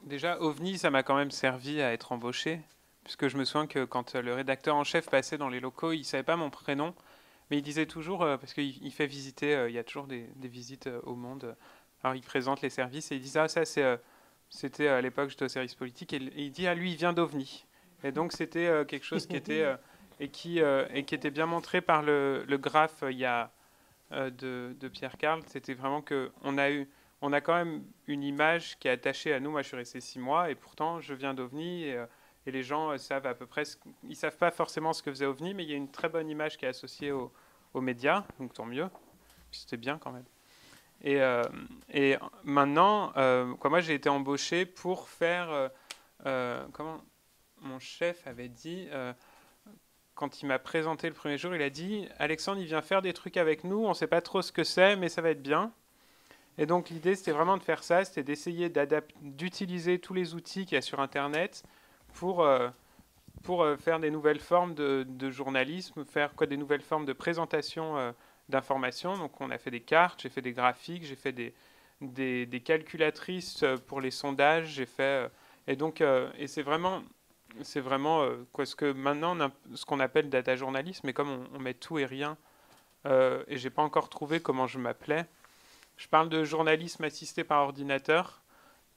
déjà, OVNI, ça m'a quand même servi à être embauché, puisque je me souviens que quand le rédacteur en chef passait dans les locaux, il ne savait pas mon prénom, mais il disait toujours, parce qu'il fait visiter, il y a toujours des visites au monde, alors il présente les services, et il disait, c'était à l'époque, j'étais au service politique, et il dit, lui, il vient d'OVNI. Et donc, c'était quelque chose qui était, et qui était bien montré par le graphe de Pierre Karl. C'était vraiment qu'on a quand même une image qui est attachée à nous. Moi, je suis resté 6 mois et pourtant, je viens d'OVNI et les gens savent à peu près... Ils ne savent pas forcément ce que faisait OVNI, mais il y a une très bonne image qui est associée aux médias, donc tant mieux. C'était bien quand même. Et maintenant, moi, j'ai été embauché pour faire... comment mon chef avait dit... quand il m'a présenté le premier jour, il a dit « Alexandre, il vient faire des trucs avec nous, on ne sait pas trop ce que c'est, mais ça va être bien ». Et donc l'idée, c'était vraiment de faire ça, c'était d'essayer d'utiliser tous les outils qu'il y a sur Internet pour faire des nouvelles formes de journalisme, faire des nouvelles formes de présentation d'informations. Donc on a fait des cartes, j'ai fait des graphiques, j'ai fait des calculatrices pour les sondages, j'ai fait... et c'est vraiment ce que maintenant, ce qu'on appelle data journalisme, mais comme on met tout et rien, et j'ai pas encore trouvé comment je m'appelais. Je parle de journalisme assisté par ordinateur,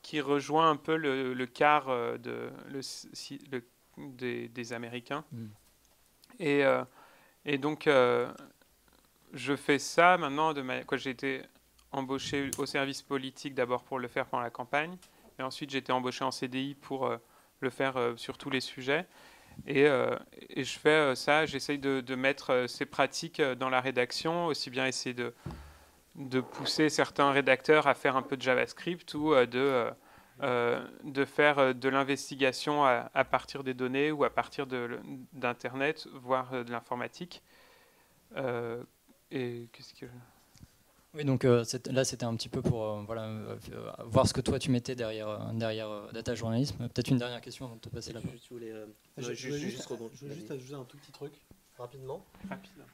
qui rejoint un peu le quart des Américains. Et donc, je fais ça maintenant. J'ai été embauché au service politique d'abord pour le faire pendant la campagne, et ensuite j'ai été embauché en CDI pour le faire sur tous les sujets. Et je fais ça, j'essaye de mettre ces pratiques dans la rédaction, aussi bien essayer de pousser certains rédacteurs à faire un peu de JavaScript ou de faire de l'investigation à partir des données ou à partir d'Internet, voire de l'informatique. Et qu'est-ce que... Oui, donc là, c'était un petit peu pour voir ce que toi, tu mettais derrière data journalisme. Peut-être une dernière question avant de te passer la parole. Je veux juste ajouter un tout petit truc, rapidement.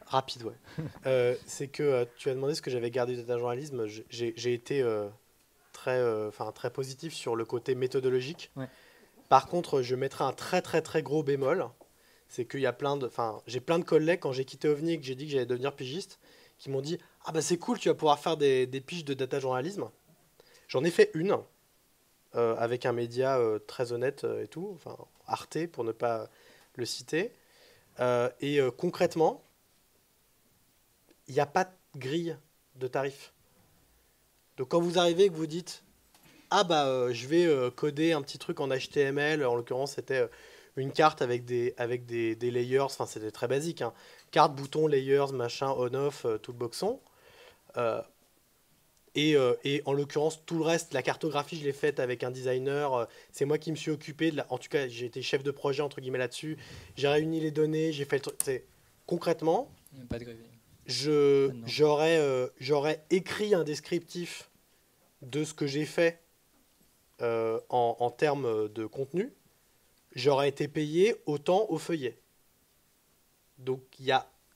Rapide, ouais. C'est que tu as demandé ce que j'avais gardé du data journalisme. J'ai été très positif sur le côté méthodologique. Ouais. Par contre, je mettrai un très très très gros bémol. C'est qu'il y a j'ai plein de collègues, quand j'ai quitté OVNI et que j'ai dit que j'allais devenir pigiste, qui m'ont dit « Ah bah c'est cool, tu vas pouvoir faire des piges de data journalisme ». J'en ai fait une, avec un média très honnête et tout, enfin Arte pour ne pas le citer. Concrètement, il n'y a pas de grille de tarifs. Donc quand vous arrivez et que vous dites « Ah bah je vais coder un petit truc en HTML », en l'occurrence c'était une carte avec des layers, enfin c'était très basique, hein. Carte, bouton, layers, machin, on-off, tout le boxon. Et en l'occurrence, tout le reste, la cartographie, je l'ai faite avec un designer. C'est moi qui me suis occupé. En tout cas, j'ai été chef de projet, entre guillemets, là-dessus. J'ai réuni les données, j'ai fait le truc. Concrètement, Pas de grille. j'aurais écrit un descriptif de ce que j'ai fait en termes de contenu. J'aurais été payé autant au feuillet. Donc,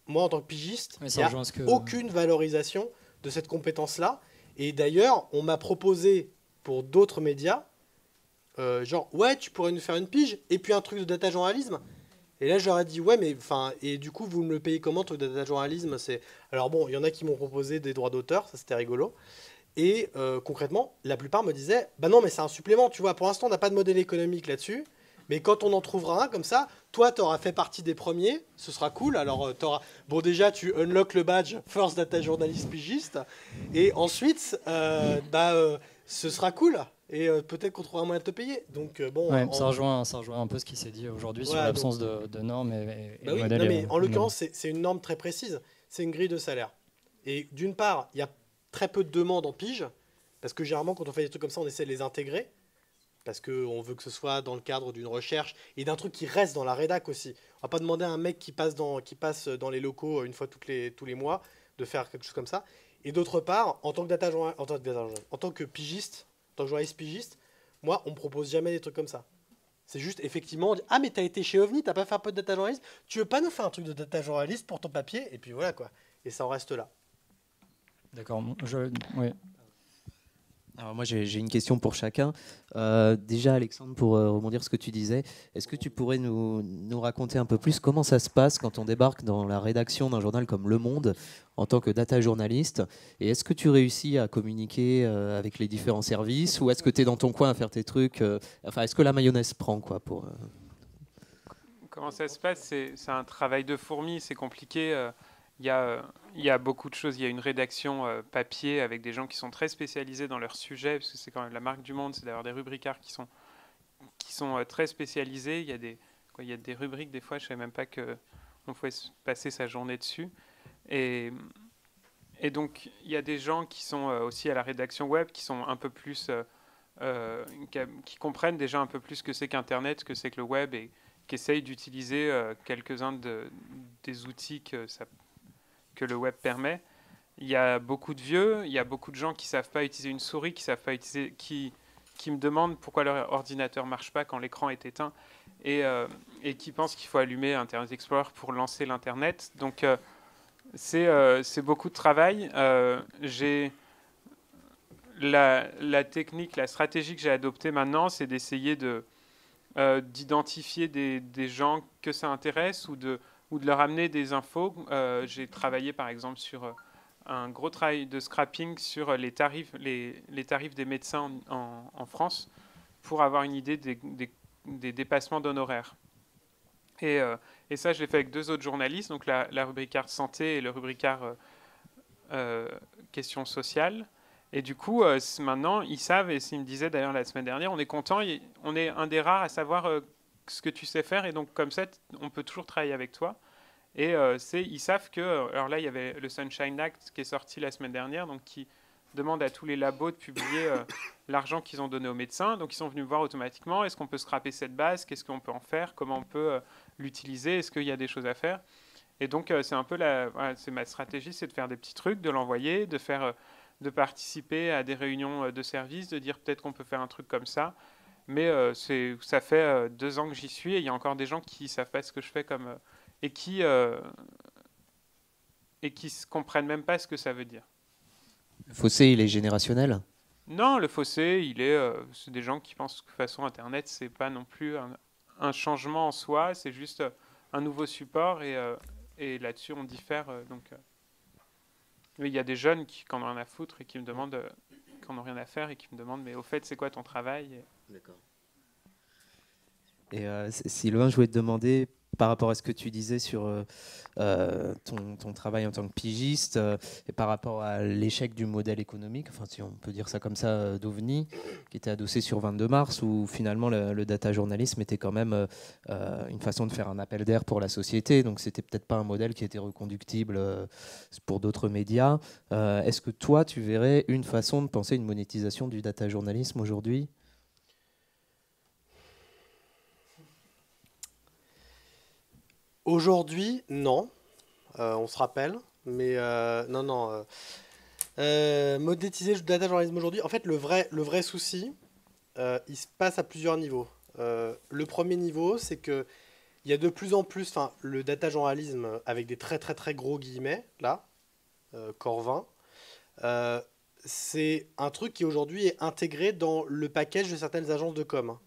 moi, en tant que pigiste, il n'y a aucune valorisation de cette compétence-là. Et d'ailleurs, on m'a proposé pour d'autres médias, genre, ouais, tu pourrais nous faire une pige, et puis un truc de data journalisme. Et là, j'aurais dit, ouais, mais et du coup, vous me le payez comment, truc de data journalisme? Alors bon, il y en a qui m'ont proposé des droits d'auteur, ça c'était rigolo. Et concrètement, la plupart me disaient, bah non, mais c'est un supplément, tu vois, pour l'instant, on n'a pas de modèle économique là-dessus. Mais quand on en trouvera un comme ça, toi, tu auras fait partie des premiers, ce sera cool. Alors, bon, déjà, tu unlock le badge First Data Journalist Pigiste. Et ensuite, ce sera cool. Et peut-être qu'on trouvera un moyen de te payer. Donc, bon. Ouais, ça rejoint un peu ce qui s'est dit aujourd'hui sur l'absence de normes et bah oui, modèles. Non, mais en l'occurrence, c'est une norme très précise. C'est une grille de salaire. Et d'une part, il y a très peu de demandes en pige. Parce que généralement, quand on fait des trucs comme ça, on essaie de les intégrer. Parce qu'on veut que ce soit dans le cadre d'une recherche et d'un truc qui reste dans la rédac aussi. On va pas demander à un mec qui passe dans les locaux une fois tous les mois de faire quelque chose comme ça. Et d'autre part, en tant que pigiste, en tant que journaliste pigiste, moi, on me propose jamais des trucs comme ça. C'est juste, effectivement, on dit, ah mais t'as été chez OVNI, t'as pas fait un peu de data journaliste, tu veux pas nous faire un truc de data journaliste pour ton papier? Et puis voilà quoi. Et ça en reste là. D'accord. Oui. Alors moi j'ai une question pour chacun. Déjà Alexandre, pour rebondir sur ce que tu disais, est-ce que tu pourrais nous raconter un peu plus comment ça se passe quand on débarque dans la rédaction d'un journal comme Le Monde en tant que data journaliste? Et est-ce que tu réussis à communiquer avec les différents services, ou est-ce que tu es dans ton coin à faire tes trucs Enfin, est-ce que la mayonnaise prend quoi pour Comment ça se passe? C'est un travail de fourmi, c'est compliqué. Il y a beaucoup de choses. Il y a une rédaction papier avec des gens qui sont très spécialisés dans leur sujet, parce que c'est quand même la marque du Monde, c'est d'ailleurs des rubricards qui sont très spécialisés. Il y a des rubriques, des fois, je ne savais même pas qu'on pouvait passer sa journée dessus. Et donc, il y a des gens qui sont aussi à la rédaction web, qui sont un peu plus... qui comprennent déjà un peu plus ce que c'est qu'Internet, ce que c'est que le web, et qui essayent d'utiliser quelques-uns des outils que le web permet. Il y a beaucoup de vieux, il y a beaucoup de gens qui ne savent pas utiliser une souris, qui me demandent pourquoi leur ordinateur ne marche pas quand l'écran est éteint, et qui pensent qu'il faut allumer Internet Explorer pour lancer l'Internet. Donc c'est beaucoup de travail. La technique, la stratégie que j'ai adoptée maintenant, c'est d'essayer d'identifier des gens que ça intéresse ou de leur amener des infos. J'ai travaillé par exemple sur un gros travail de scrapping sur les tarifs des médecins en France pour avoir une idée des dépassements d'honoraires. Et ça, je l'ai fait avec deux autres journalistes, donc la rubricard santé et le rubricard questions sociales. Et du coup, maintenant, ils savent, et s'ils me disaient d'ailleurs la semaine dernière, on est content, on est un des rares à savoir ce que tu sais faire, et donc comme ça, on peut toujours travailler avec toi. Et ils savent que... Alors là, il y avait le Sunshine Act qui est sorti la semaine dernière, donc qui demande à tous les labos de publier l'argent qu'ils ont donné aux médecins. Donc ils sont venus me voir automatiquement, est-ce qu'on peut scraper cette base, qu'est-ce qu'on peut en faire, comment on peut l'utiliser, est-ce qu'il y a des choses à faire. Et donc, c'est un peu c'est ma stratégie, c'est de faire des petits trucs, de l'envoyer, de participer à des réunions de service, de dire peut-être qu'on peut faire un truc comme ça. Mais ça fait 2 ans que j'y suis et il y a encore des gens qui ne savent pas ce que je fais et qui comprennent même pas ce que ça veut dire. Le fossé, il est générationnel? Non, le fossé, c'est des gens qui pensent que de toute façon Internet, c'est pas non plus un changement en soi, c'est juste un nouveau support et là-dessus on diffère. Mais il y a des jeunes qui n'en ont rien à foutre et qui me demandent, qui n'en ont rien à faire et qui me demandent, mais au fait, c'est quoi ton travail? D'accord. Et Sylvain, je voulais te demander, par rapport à ce que tu disais sur ton travail en tant que pigiste et par rapport à l'échec du modèle économique, enfin si on peut dire ça comme ça, d'OVNI, qui était adossé sur 22 mars, où finalement le data journalisme était quand même une façon de faire un appel d'air pour la société, donc c'était peut-être pas un modèle qui était reconductible pour d'autres médias. Est-ce que toi, tu verrais une façon de penser une monétisation du data journalisme aujourd'hui ? Aujourd'hui, non. On se rappelle. Mais non. Monétiser le data journalisme aujourd'hui, en fait, le vrai souci, il se passe à plusieurs niveaux. Le premier niveau, c'est que il y a de plus en plus, le data journalisme avec des très très très gros guillemets, là, Corvin, c'est un truc qui aujourd'hui est intégré dans le package de certaines agences de com.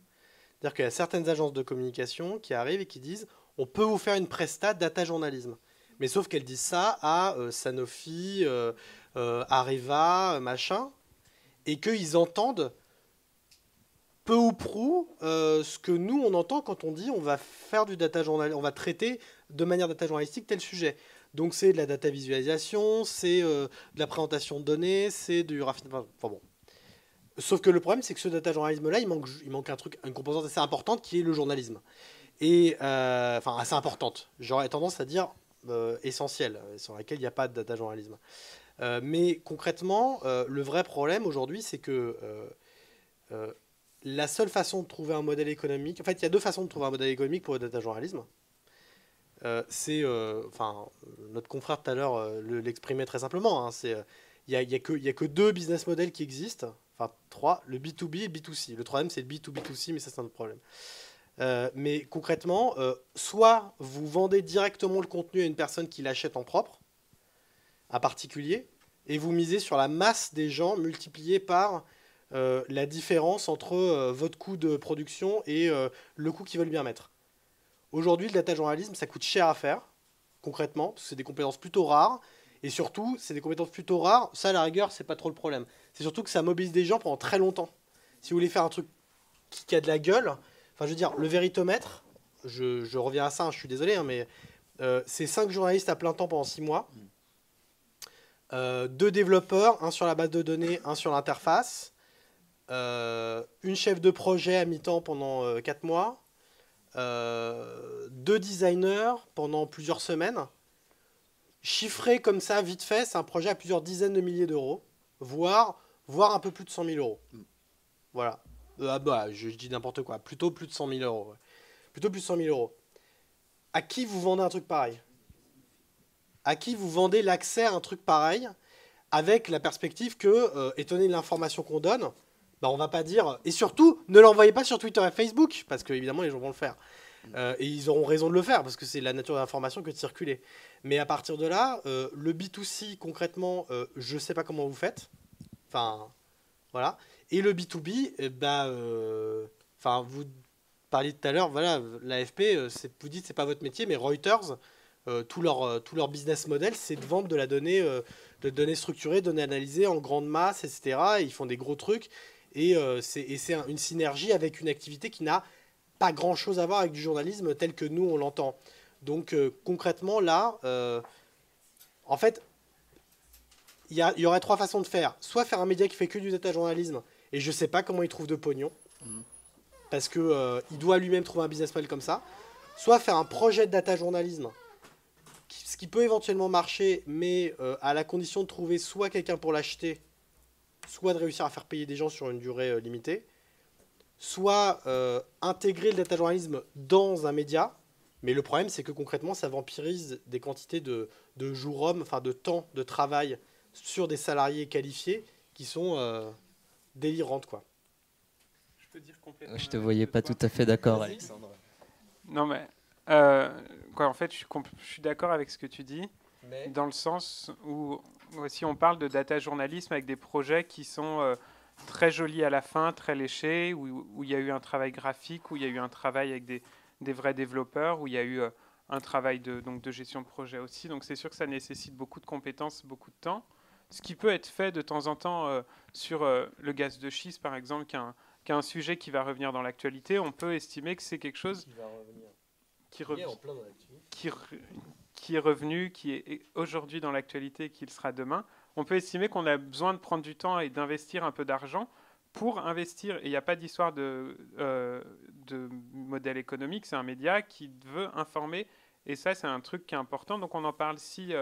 C'est-à-dire qu'il y a certaines agences de communication qui arrivent et qui disent on peut vous faire une presta data journalisme. Mais sauf qu'elles disent ça à Sanofi, Areva, machin, et qu'ils entendent peu ou prou ce que nous on entend quand on dit on va faire du data journal, on va traiter de manière data journalistique tel sujet. Donc c'est de la data visualisation, c'est de la présentation de données, c'est du raffinement. Enfin bon. Sauf que le problème, c'est que ce data journalisme-là, il manque un truc, une composante assez importante qui est le journalisme. Et assez importante. J'aurais tendance à dire essentielle, sur laquelle il n'y a pas de data journalisme. Mais concrètement, le vrai problème aujourd'hui, c'est que la seule façon de trouver un modèle économique, en fait, il y a deux façons de trouver un modèle économique pour le data journalisme. Notre confrère tout à l'heure l'exprimait très simplement. Hein, il n'y a que deux business models qui existent. Enfin, 3, le B2B et le B2C. Le troisième, c'est le B2B2C, mais ça, c'est un autre problème. Mais concrètement, soit vous vendez directement le contenu à une personne qui l'achète en propre, un particulier, et vous misez sur la masse des gens multipliée par la différence entre votre coût de production et le coût qu'ils veulent bien mettre. Aujourd'hui, le data journalisme, ça coûte cher à faire, concrètement, parce que c'est des compétences plutôt rares. Et surtout, c'est des compétences plutôt rares. Ça, à la rigueur, c'est pas trop le problème. C'est surtout que ça mobilise des gens pendant très longtemps. Si vous voulez faire un truc qui a de la gueule, enfin, je veux dire, le véritomètre, je reviens à ça, hein, je suis désolé, hein, mais c'est 5 journalistes à plein temps pendant 6 mois. 2 développeurs, un sur la base de données, un sur l'interface. Une chef de projet à mi-temps pendant 4 mois. 2 designers pendant plusieurs semaines. Chiffré comme ça, vite fait, c'est un projet à plusieurs dizaines de milliers d'euros, voire un peu plus de 100 000 euros. Voilà. Je dis n'importe quoi. Plutôt plus de 100 000 euros. Ouais. Plutôt plus de 100 000 euros. À qui vous vendez un truc pareil ? À qui vous vendez l'accès à un truc pareil avec la perspective que, étant donné de l'information qu'on donne, on va pas dire... Et surtout, ne l'envoyez pas sur Twitter et Facebook, parce que évidemment les gens vont le faire. Et ils auront raison de le faire, parce que c'est la nature de l'information que de circuler. Mais à partir de là, le B2C, concrètement, je sais pas comment vous faites. Enfin, voilà. Et le B2B, vous parliez tout à l'heure, voilà, l'AFP, vous dites c'est pas votre métier, mais Reuters, tout leur business model, c'est de vendre de la donnée, de données structurées, données analysées en grande masse, etc. Et ils font des gros trucs. Et c'est une synergie avec une activité qui n'a pas grand-chose à voir avec du journalisme tel que nous, on l'entend. Donc, concrètement, là, en fait, il y aurait 3 façons de faire. Soit faire un média qui fait que du data journalisme, et je ne sais pas comment il trouve de pognon, parce qu'il doit lui-même trouver un business model comme ça. Soit faire un projet de data journalisme, ce qui peut éventuellement marcher, mais à la condition de trouver soit quelqu'un pour l'acheter, soit de réussir à faire payer des gens sur une durée limitée, soit intégrer le data journalisme dans un média, Mais le problème, c'est que concrètement, ça vampirise des quantités de jours hommes, enfin de temps de travail sur des salariés qualifiés qui sont délirantes, quoi. Je peux dire complètement. Je te voyais pas tout à fait d'accord, Alexandre. Non, mais en fait, je suis d'accord avec ce que tu dis, dans le sens où aussi on parle de data journalisme avec des projets qui sont très jolis à la fin, très léchés, où il y a eu un travail graphique, où il y a eu un travail avec des vrais développeurs, où il y a eu un travail de gestion de projet aussi. Donc c'est sûr que ça nécessite beaucoup de compétences, beaucoup de temps. Ce qui peut être fait de temps en temps sur le gaz de schiste, par exemple, qui est un sujet qui va revenir dans l'actualité, on peut estimer que c'est quelque chose qui est revenu, qui est aujourd'hui dans l'actualité et qui le sera demain. On peut estimer qu'on a besoin de prendre du temps et d'investir un peu d'argent pour investir. Et il n'y a pas d'histoire de modèle économique, c'est un média qui veut informer. Et ça, c'est un truc qui est important. Donc on en parle si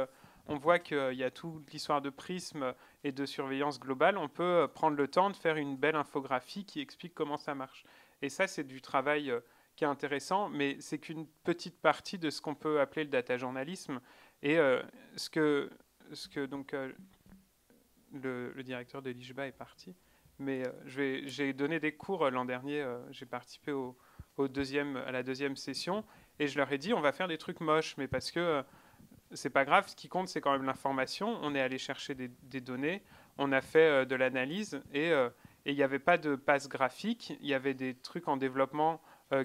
on voit qu'il y a toute l'histoire de prisme et de surveillance globale. On peut prendre le temps de faire une belle infographie qui explique comment ça marche. Et ça, c'est du travail qui est intéressant, mais c'est qu'une petite partie de ce qu'on peut appeler le data journalisme. Et ce que donc le directeur de l'IJBA est parti, mais j'ai donné des cours l'an dernier. J'ai participé à la deuxième session, et je leur ai dit on va faire des trucs moches, mais parce que c'est pas grave. Ce qui compte, c'est quand même l'information. On est allé chercher des données, on a fait de l'analyse, et il n'y avait pas de passe graphique. Il y avait des trucs en développement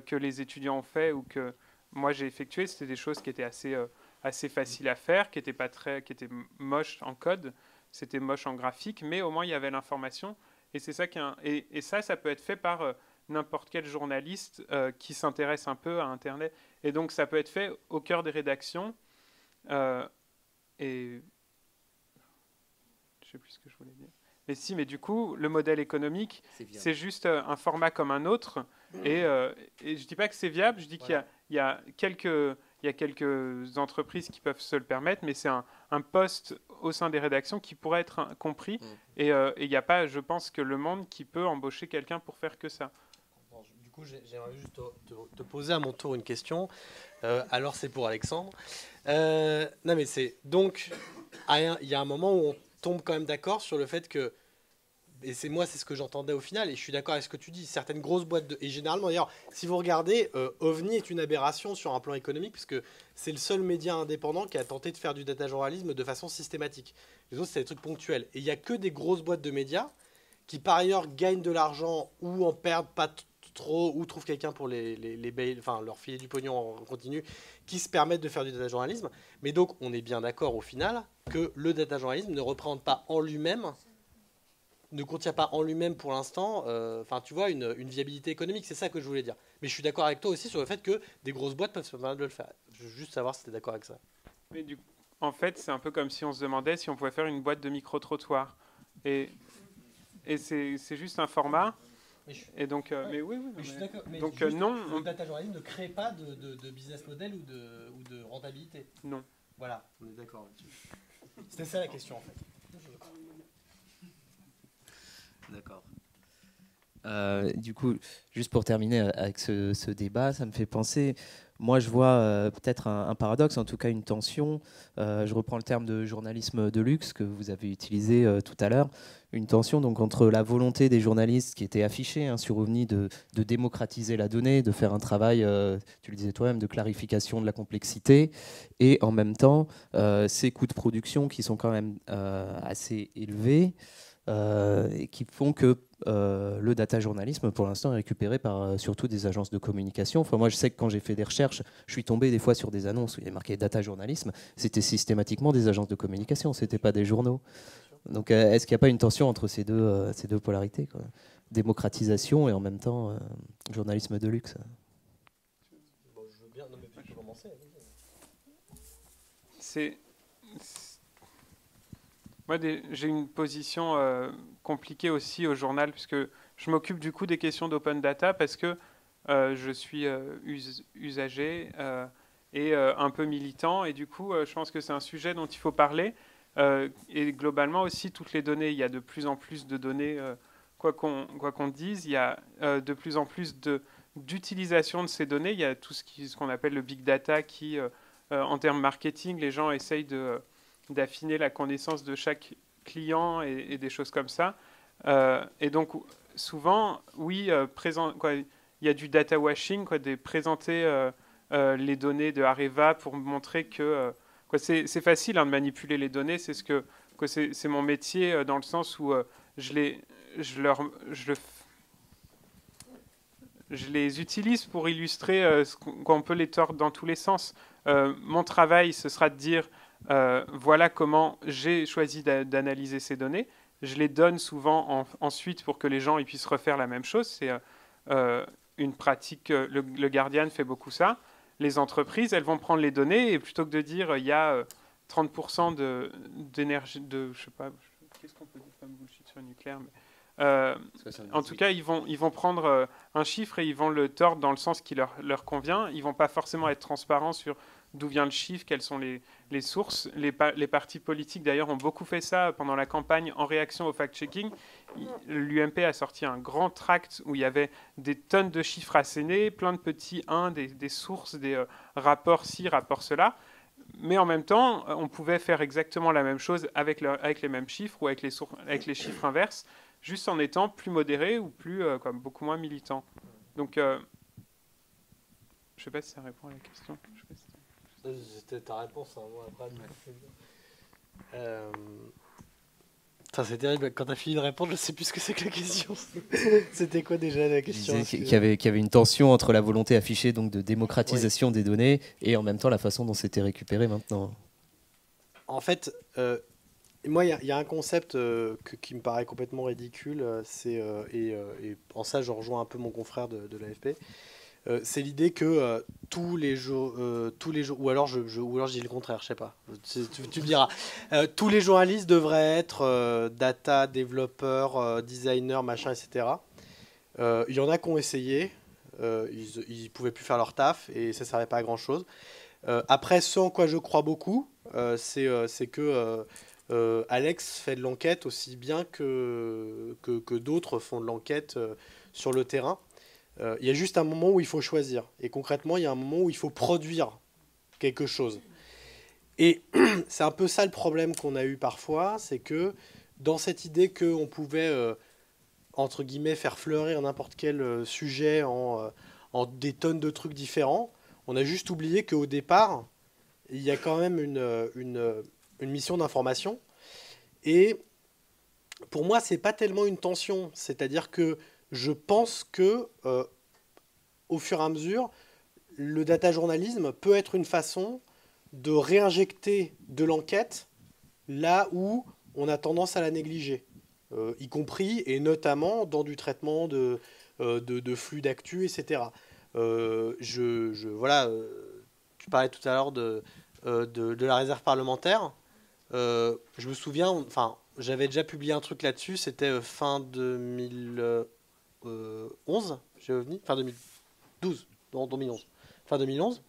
que les étudiants ont fait ou que moi j'ai effectué. C'était des choses qui étaient assez faciles à faire, qui étaient moches en code, c'était moche en graphique, mais au moins il y avait l'information. Et c'est ça et ça peut être fait par n'importe quel journaliste qui s'intéresse un peu à Internet. Et donc ça peut être fait au cœur des rédactions. Et je sais plus ce que je voulais dire. Mais du coup, le modèle économique, c'est juste un format comme un autre. Et je dis pas que c'est viable, je dis qu'il y a quelques entreprises qui peuvent se le permettre, mais c'est un poste au sein des rédactions qui pourrait être compris. Et il n'y a pas, je pense, que Le Monde qui peut embaucher quelqu'un pour faire que ça. Du coup, j'aimerais juste te poser à mon tour une question. Alors, c'est pour Alexandre. Non, mais c'est donc, il y a un moment où on tombe quand même d'accord sur le fait que, et c'est ce que j'entendais au final, et je suis d'accord avec ce que tu dis, certaines grosses boîtes, et généralement d'ailleurs, si vous regardez, OVNI est une aberration sur un plan économique, puisque c'est le seul média indépendant qui a tenté de faire du data journalisme de façon systématique. Les autres, c'est des trucs ponctuels. Et il n'y a que des grosses boîtes de médias qui, par ailleurs, gagnent de l'argent ou en perdent pas trop, ou trouvent quelqu'un pour leur filer du pognon en continu, qui se permettent de faire du data journalisme. Mais donc, on est bien d'accord au final que le data journalisme ne représente pas en lui-même, ne contient pas en lui-même pour l'instant, tu vois, une viabilité économique. C'est ça que je voulais dire. Mais je suis d'accord avec toi aussi sur le fait que des grosses boîtes peuvent se permettre de le faire. Je veux juste savoir si tu es d'accord avec ça. Mais en fait, c'est un peu comme si on se demandait si on pouvait faire une boîte de micro-trottoir. Et c'est juste un format. Et donc, mais oui. Mais je suis d'accord. Mais donc, juste, non. Le data journalisme ne crée pas de business model ou de rentabilité. Non. Voilà, on est d'accord là-dessus. C'était ça la question en fait. D'accord. Du coup, juste pour terminer avec ce débat, ça me fait penser, moi je vois peut-être un paradoxe, en tout cas une tension. Je reprends le terme de journalisme de luxe que vous avez utilisé tout à l'heure. Une tension donc entre la volonté des journalistes qui était affichée sur OVNI de démocratiser la donnée, de faire un travail, tu le disais toi-même, de clarification de la complexité, et en même temps ces coûts de production qui sont quand même assez élevés. Et qui font que le data journalisme, pour l'instant, est récupéré par surtout des agences de communication. Enfin, moi, je sais que quand j'ai fait des recherches, je suis tombé des fois sur des annonces où il y avait marqué data journalisme. C'était systématiquement des agences de communication, c'était pas des journaux. Donc, est-ce qu'il n'y a pas une tension entre ces deux polarités, quoi ? Démocratisation et en même temps journalisme de luxe. Bon, je veux bien, non, mais tu peux commencer. Moi, j'ai une position compliquée aussi au journal, puisque je m'occupe du coup des questions d'open data, parce que je suis usager et un peu militant, et du coup, je pense que c'est un sujet dont il faut parler. Et globalement aussi, toutes les données, il y a de plus en plus de données, quoi qu'on dise, il y a de plus en plus d'utilisation de ces données. Il y a tout ce qu'on appelle le big data qui, en termes marketing, les gens essayent d'affiner la connaissance de chaque client et des choses comme ça. Et donc, souvent, oui, il y a du data washing, de présenter les données de Areva pour montrer que c'est facile de manipuler les données. C'est c'est mon métier dans le sens où je les utilise pour illustrer qu'on peut les tordre dans tous les sens. Mon travail, ce sera de dire voilà comment j'ai choisi d'analyser ces données. Je les donne souvent ensuite pour que les gens ils puissent refaire la même chose. C'est une pratique, le Guardian fait beaucoup ça. Les entreprises, elles vont prendre les données et plutôt que de dire il y a 30% d'énergie, je sais pas, qu'est-ce qu'on peut dire comme bullshit sur le nucléaire, mais en tout cas, ils vont prendre un chiffre et ils vont le tordre dans le sens qui leur convient. Ils vont pas forcément être transparents sur d'où vient le chiffre, quelles sont les sources. Les partis politiques, d'ailleurs, ont beaucoup fait ça pendant la campagne en réaction au fact-checking. L'UMP a sorti un grand tract où il y avait des tonnes de chiffres assénés, plein de petits 1, des sources, des rapports ci, rapports cela. Mais en même temps, on pouvait faire exactement la même chose avec les mêmes chiffres ou avec les chiffres inverses, juste en étant plus modéré ou beaucoup moins militant. Donc, je ne sais pas si ça répond à la question. C'était ta réponse, hein, moi, après. C'est terrible, quand tu as fini de répondre, je ne sais plus ce que c'est que la question. C'était quoi déjà la question? Qu'il y avait une tension entre la volonté affichée donc, de démocratisation des données et en même temps la façon dont c'était récupéré maintenant. En fait, moi, il y a un concept qui me paraît complètement ridicule, et en ça, je rejoins un peu mon confrère de l'AFP. C'est l'idée que tous les jours, ou alors je dis le contraire, je sais pas. Tu me diras. Tous les journalistes devraient être data, développeurs, designers, machin, etc. Il y en a qui ont essayé, ils pouvaient plus faire leur taf et ça servait pas à grand chose. Après, ce en quoi je crois beaucoup, c'est que Alex fait de l'enquête aussi bien que d'autres font de l'enquête sur le terrain. Il y a juste un moment où il faut choisir. Et concrètement, il y a un moment où il faut produire quelque chose. Et c'est un peu ça le problème qu'on a eu parfois, c'est que dans cette idée qu'on pouvait, entre guillemets, faire fleurir n'importe quel sujet en des tonnes de trucs différents, on a juste oublié qu'au départ, il y a quand même une mission d'information. Et pour moi, c'est pas tellement une tension. C'est-à-dire que je pense que, au fur et à mesure, le data journalisme peut être une façon de réinjecter de l'enquête là où on a tendance à la négliger, y compris et notamment dans du traitement de flux d'actu, etc. Voilà, tu parlais tout à l'heure de la réserve parlementaire. Je me souviens, enfin, j'avais déjà publié un truc là-dessus, c'était fin 2011, chez OVNI, fin 2012, non, 2011. Fin 2011,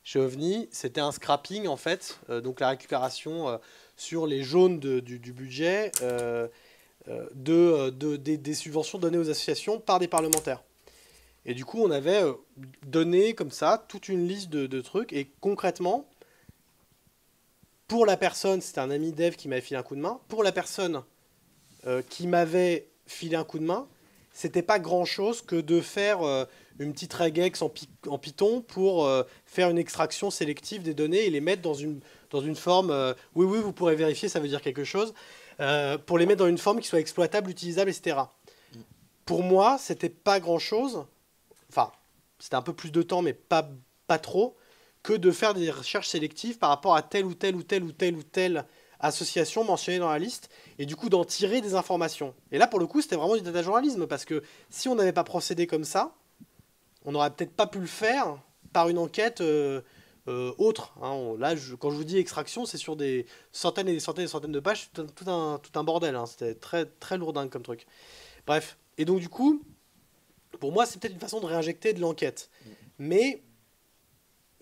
chez OVNI, c'était un scrapping, en fait, donc la récupération sur les jaunes du budget des subventions données aux associations par des parlementaires. Et du coup, on avait donné, comme ça, toute une liste de trucs, et concrètement, pour la personne, c'était un ami dev qui m'avait filé un coup de main, pour la personne qui m'avait filé un coup de main, c'était pas grand-chose que de faire une petite regex en Python pour faire une extraction sélective des données et les mettre dans une forme... oui, vous pourrez vérifier, ça veut dire quelque chose. Pour les mettre dans une forme qui soit exploitable, utilisable, etc. Pour moi, c'était pas grand-chose. Enfin, c'était un peu plus de temps, mais pas trop, que de faire des recherches sélectives par rapport à telle ou telle association mentionnée dans la liste, et du coup d'en tirer des informations. Et là, pour le coup, c'était vraiment du data journalisme, parce que si on n'avait pas procédé comme ça, on n'aurait peut-être pas pu le faire par une enquête autre. Hein. Là, quand je vous dis extraction, c'est sur des centaines et des centaines de pages, tout un bordel. Hein. C'était très, très lourdingue comme truc. Bref. Et donc, du coup, pour moi, c'est peut-être une façon de réinjecter de l'enquête. Mais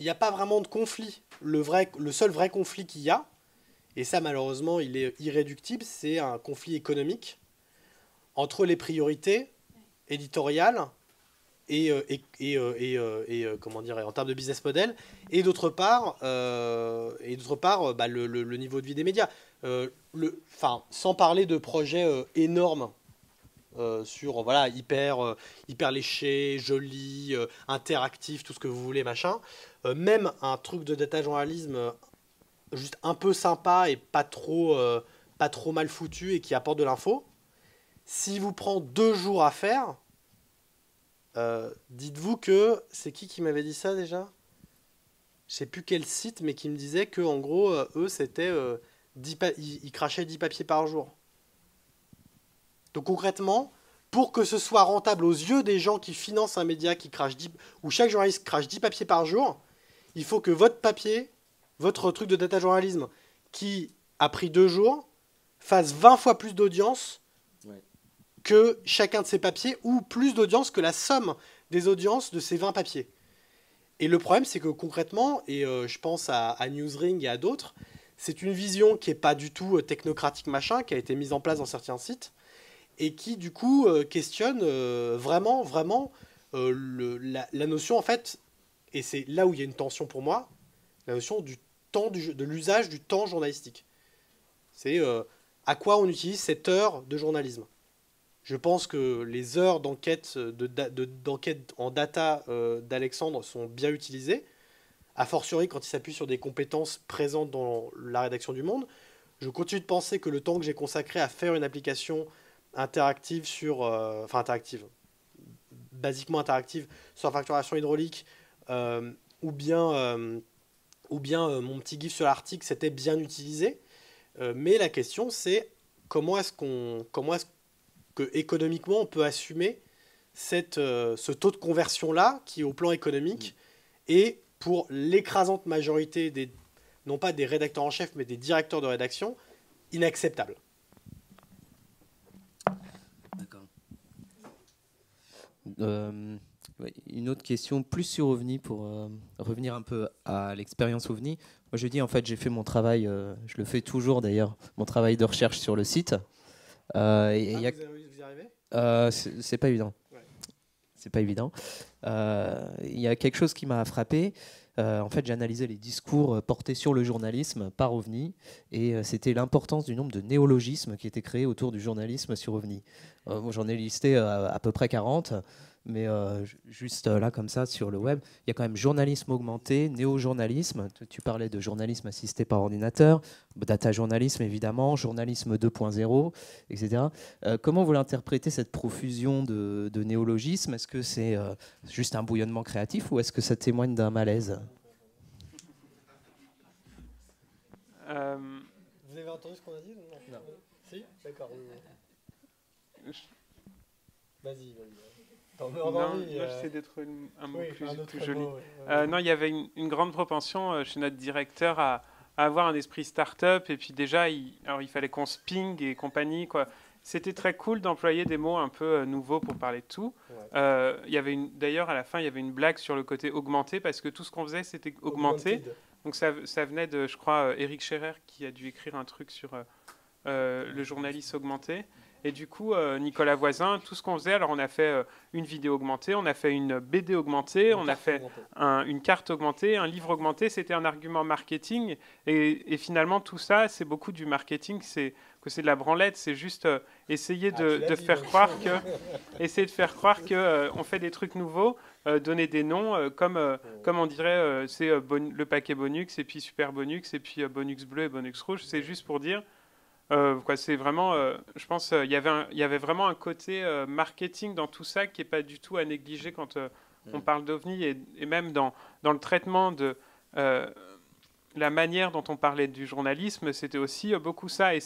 il n'y a pas vraiment de conflit. Le seul vrai conflit qu'il y a, et ça, malheureusement, il est irréductible, c'est un conflit économique entre les priorités éditoriales comment dire, en termes de business model, et d'autre part, bah, le niveau de vie des médias. Sans parler de projets énormes sur voilà hyper léché, joli, interactif, tout ce que vous voulez machin. Même un truc de data journalisme juste un peu sympa et pas trop mal foutu et qui apporte de l'info. S'il vous prend 2 jours à faire, dites-vous que c'est qui m'avait dit ça déjà? Je sais plus quel site, mais qui me disait que en gros eux c'était ils crachaient 10 papiers par jour. Donc concrètement, pour que ce soit rentable aux yeux des gens qui financent un média qui crache 10, où chaque journaliste crache 10 papiers par jour, il faut que votre papier, votre truc de data journalisme, qui a pris 2 jours, fasse 20 fois plus d'audience que chacun de ces papiers, ou plus d'audience que la somme des audiences de ces 20 papiers. Et le problème, c'est que concrètement, et je pense à Newsring et à d'autres, c'est une vision qui n'est pas du tout technocratique machin, qui a été mise en place dans certains sites, et qui du coup questionne vraiment la notion en fait, et c'est là où il y a une tension pour moi, la notion du temps de l'usage du temps journalistique. C'est à quoi on utilise cette heure de journalisme. Je pense que les heures d'enquête d'enquête en data d'Alexandre sont bien utilisées, a fortiori quand il s'appuie sur des compétences présentes dans la rédaction du Monde. Je continue de penser que le temps que j'ai consacré à faire une application interactive basiquement interactive sur la facturation hydraulique, ou bien mon petit gif sur l'article, c'était bien utilisé. Mais la question c'est comment est-ce que économiquement on peut assumer ce taux de conversion là qui au plan économique est pour l'écrasante majorité non pas des rédacteurs en chef mais des directeurs de rédaction inacceptable. D'accord. Une autre question plus sur OVNI pour revenir un peu à l'expérience OVNI. Moi je dis en fait j'ai fait mon travail, je le fais toujours d'ailleurs, mon travail de recherche sur le site. Vous y arrivez ? C'est pas évident. Ouais. C'est pas évident. Il y a quelque chose qui m'a frappé. En fait, j'ai analysé les discours portés sur le journalisme par OVNI et c'était l'importance du nombre de néologismes qui étaient créés autour du journalisme sur OVNI. J'en ai listé à peu près 40, mais juste là, comme ça, sur le web, il y a quand même journalisme augmenté, néo-journalisme. Tu parlais de journalisme assisté par ordinateur, data journalisme évidemment, journalisme 2.0, etc. Comment vous l'interprétez cette profusion de néologismes? Est-ce que c'est juste un bouillonnement créatif ou est-ce que ça témoigne d'un malaise? Vous avez entendu ce qu'on a dit? Non. Si? D'accord. Vas-y. Non, j'essaie d'être un mot plus joli. Non, il y avait une grande propension chez notre directeur à avoir un esprit start-up, et puis déjà, il fallait qu'on se ping et compagnie, quoi. C'était très cool d'employer des mots un peu nouveaux pour parler de tout. Ouais. D'ailleurs, à la fin, il y avait une blague sur le côté augmenté, parce que tout ce qu'on faisait, c'était augmenté. Donc ça venait de, je crois, Eric Scherer, qui a dû écrire un truc sur le journaliste augmenté. Et du coup, Nicolas Voisin, tout ce qu'on faisait, alors on a fait une vidéo augmentée, on a fait une BD augmentée, on a fait une carte augmentée, un livre augmenté, c'était un argument marketing. Et finalement, tout ça, c'est beaucoup du marketing, c'est de la branlette, c'est juste essayer de faire croire que on fait des trucs nouveaux, donner des noms, comme on dirait, c'est le paquet Bonux, et puis Super Bonux, et puis Bonux bleu et Bonux rouge, c'est juste pour dire... c'est vraiment, je pense, il y avait vraiment un côté marketing dans tout ça qui n'est pas du tout à négliger quand on parle d'OVNI, et même dans le traitement de la manière dont on parlait du journalisme, c'était aussi beaucoup ça. Il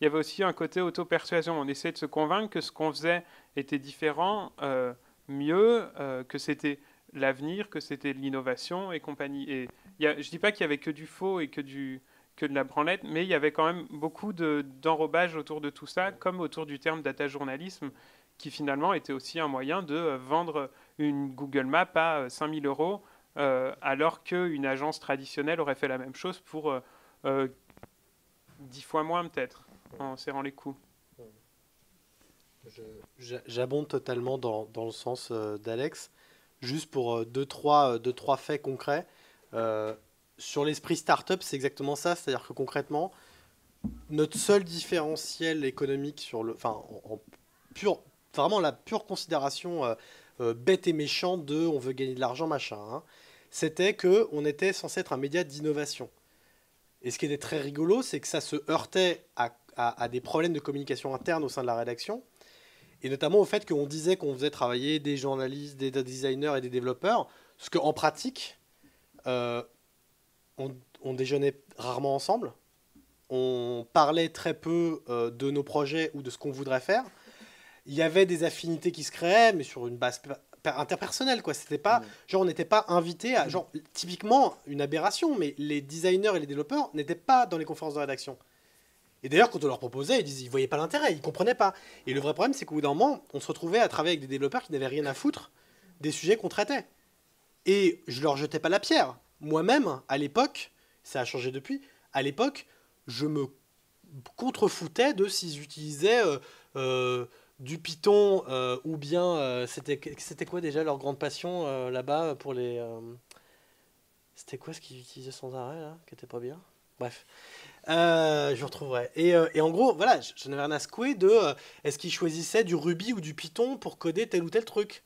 y avait aussi un côté auto-persuasion. On essayait de se convaincre que ce qu'on faisait était différent, mieux, que c'était l'avenir, que c'était l'innovation et compagnie. Et je ne dis pas qu'il n'y avait que du faux et que de la branlette, mais il y avait quand même beaucoup d'enrobage autour de tout ça, comme autour du terme data journalisme, qui finalement était aussi un moyen de vendre une Google Map à 5 000 €, alors qu'une agence traditionnelle aurait fait la même chose pour 10 fois moins peut-être, en serrant les coups. J'abonde totalement dans le sens d'Alex. Juste pour deux, trois faits concrets. Sur l'esprit startup, c'est exactement ça. C'est-à-dire que concrètement, notre seul différentiel économique sur le, enfin, vraiment la pure considération bête et méchante de on veut gagner de l'argent, machin, hein, c'était qu'on était censé être un média d'innovation. Et ce qui était très rigolo, c'est que ça se heurtait à des problèmes de communication interne au sein de la rédaction, et notamment au fait qu'on disait qu'on faisait travailler des journalistes, des designers et des développeurs, parce qu'en pratique, on déjeunait rarement ensemble, on parlait très peu de nos projets ou de ce qu'on voudrait faire. Il y avait des affinités qui se créaient, mais sur une base interpersonnelle, quoi. C'était pas, genre, on n'était pas invité à, genre, typiquement une aberration, mais les designers et les développeurs n'étaient pas dans les conférences de rédaction. Et d'ailleurs, quand on leur proposait, ils voyaient pas l'intérêt, ils comprenaient pas. Et le vrai problème, c'est qu'au bout d'un moment, on se retrouvait à travailler avec des développeurs qui n'avaient rien à foutre des sujets qu'on traitait. Et je leur jetais pas la pierre. Moi-même, à l'époque, ça a changé depuis, à l'époque, je me contrefoutais de s'ils utilisaient du Python ou bien c'était quoi déjà leur grande passion là-bas pour les c'était quoi ce qu'ils utilisaient sans arrêt là qui était pas bien, bref, je retrouverai et en gros voilà, je n'avais rien à secouer de est-ce qu'ils choisissaient du Ruby ou du Python pour coder tel ou tel truc.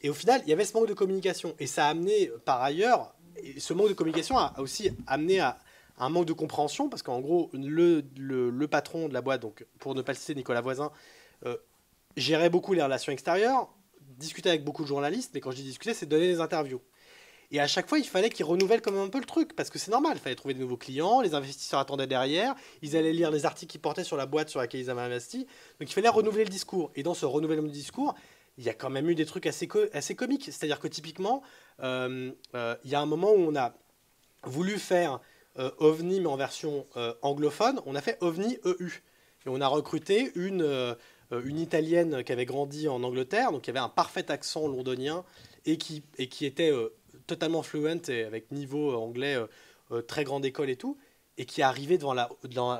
Et au final il y avait ce manque de communication et ça a amené par ailleurs, et ce manque de communication a aussi amené à un manque de compréhension, parce qu'en gros, le patron de la boîte, donc pour ne pas le citer, Nicolas Voisin, gérait beaucoup les relations extérieures, discutait avec beaucoup de journalistes, mais quand je dis discuter, c'est donner des interviews. Et à chaque fois, il fallait qu'il renouvelle quand même un peu le truc, parce que c'est normal, il fallait trouver de nouveaux clients, les investisseurs attendaient derrière, ils allaient lire les articles qui portaient sur la boîte sur laquelle ils avaient investi, donc il fallait renouveler le discours. Et dans ce renouvellement du discours, il y a quand même eu des trucs assez comiques. C'est-à-dire que typiquement, il y a un moment où on a voulu faire OVNI, mais en version anglophone, on a fait OVNI EU. Et on a recruté une Italienne qui avait grandi en Angleterre, donc qui avait un parfait accent londonien, et qui était totalement fluent, et avec niveau anglais très grande école et tout, et qui est arrivée devant la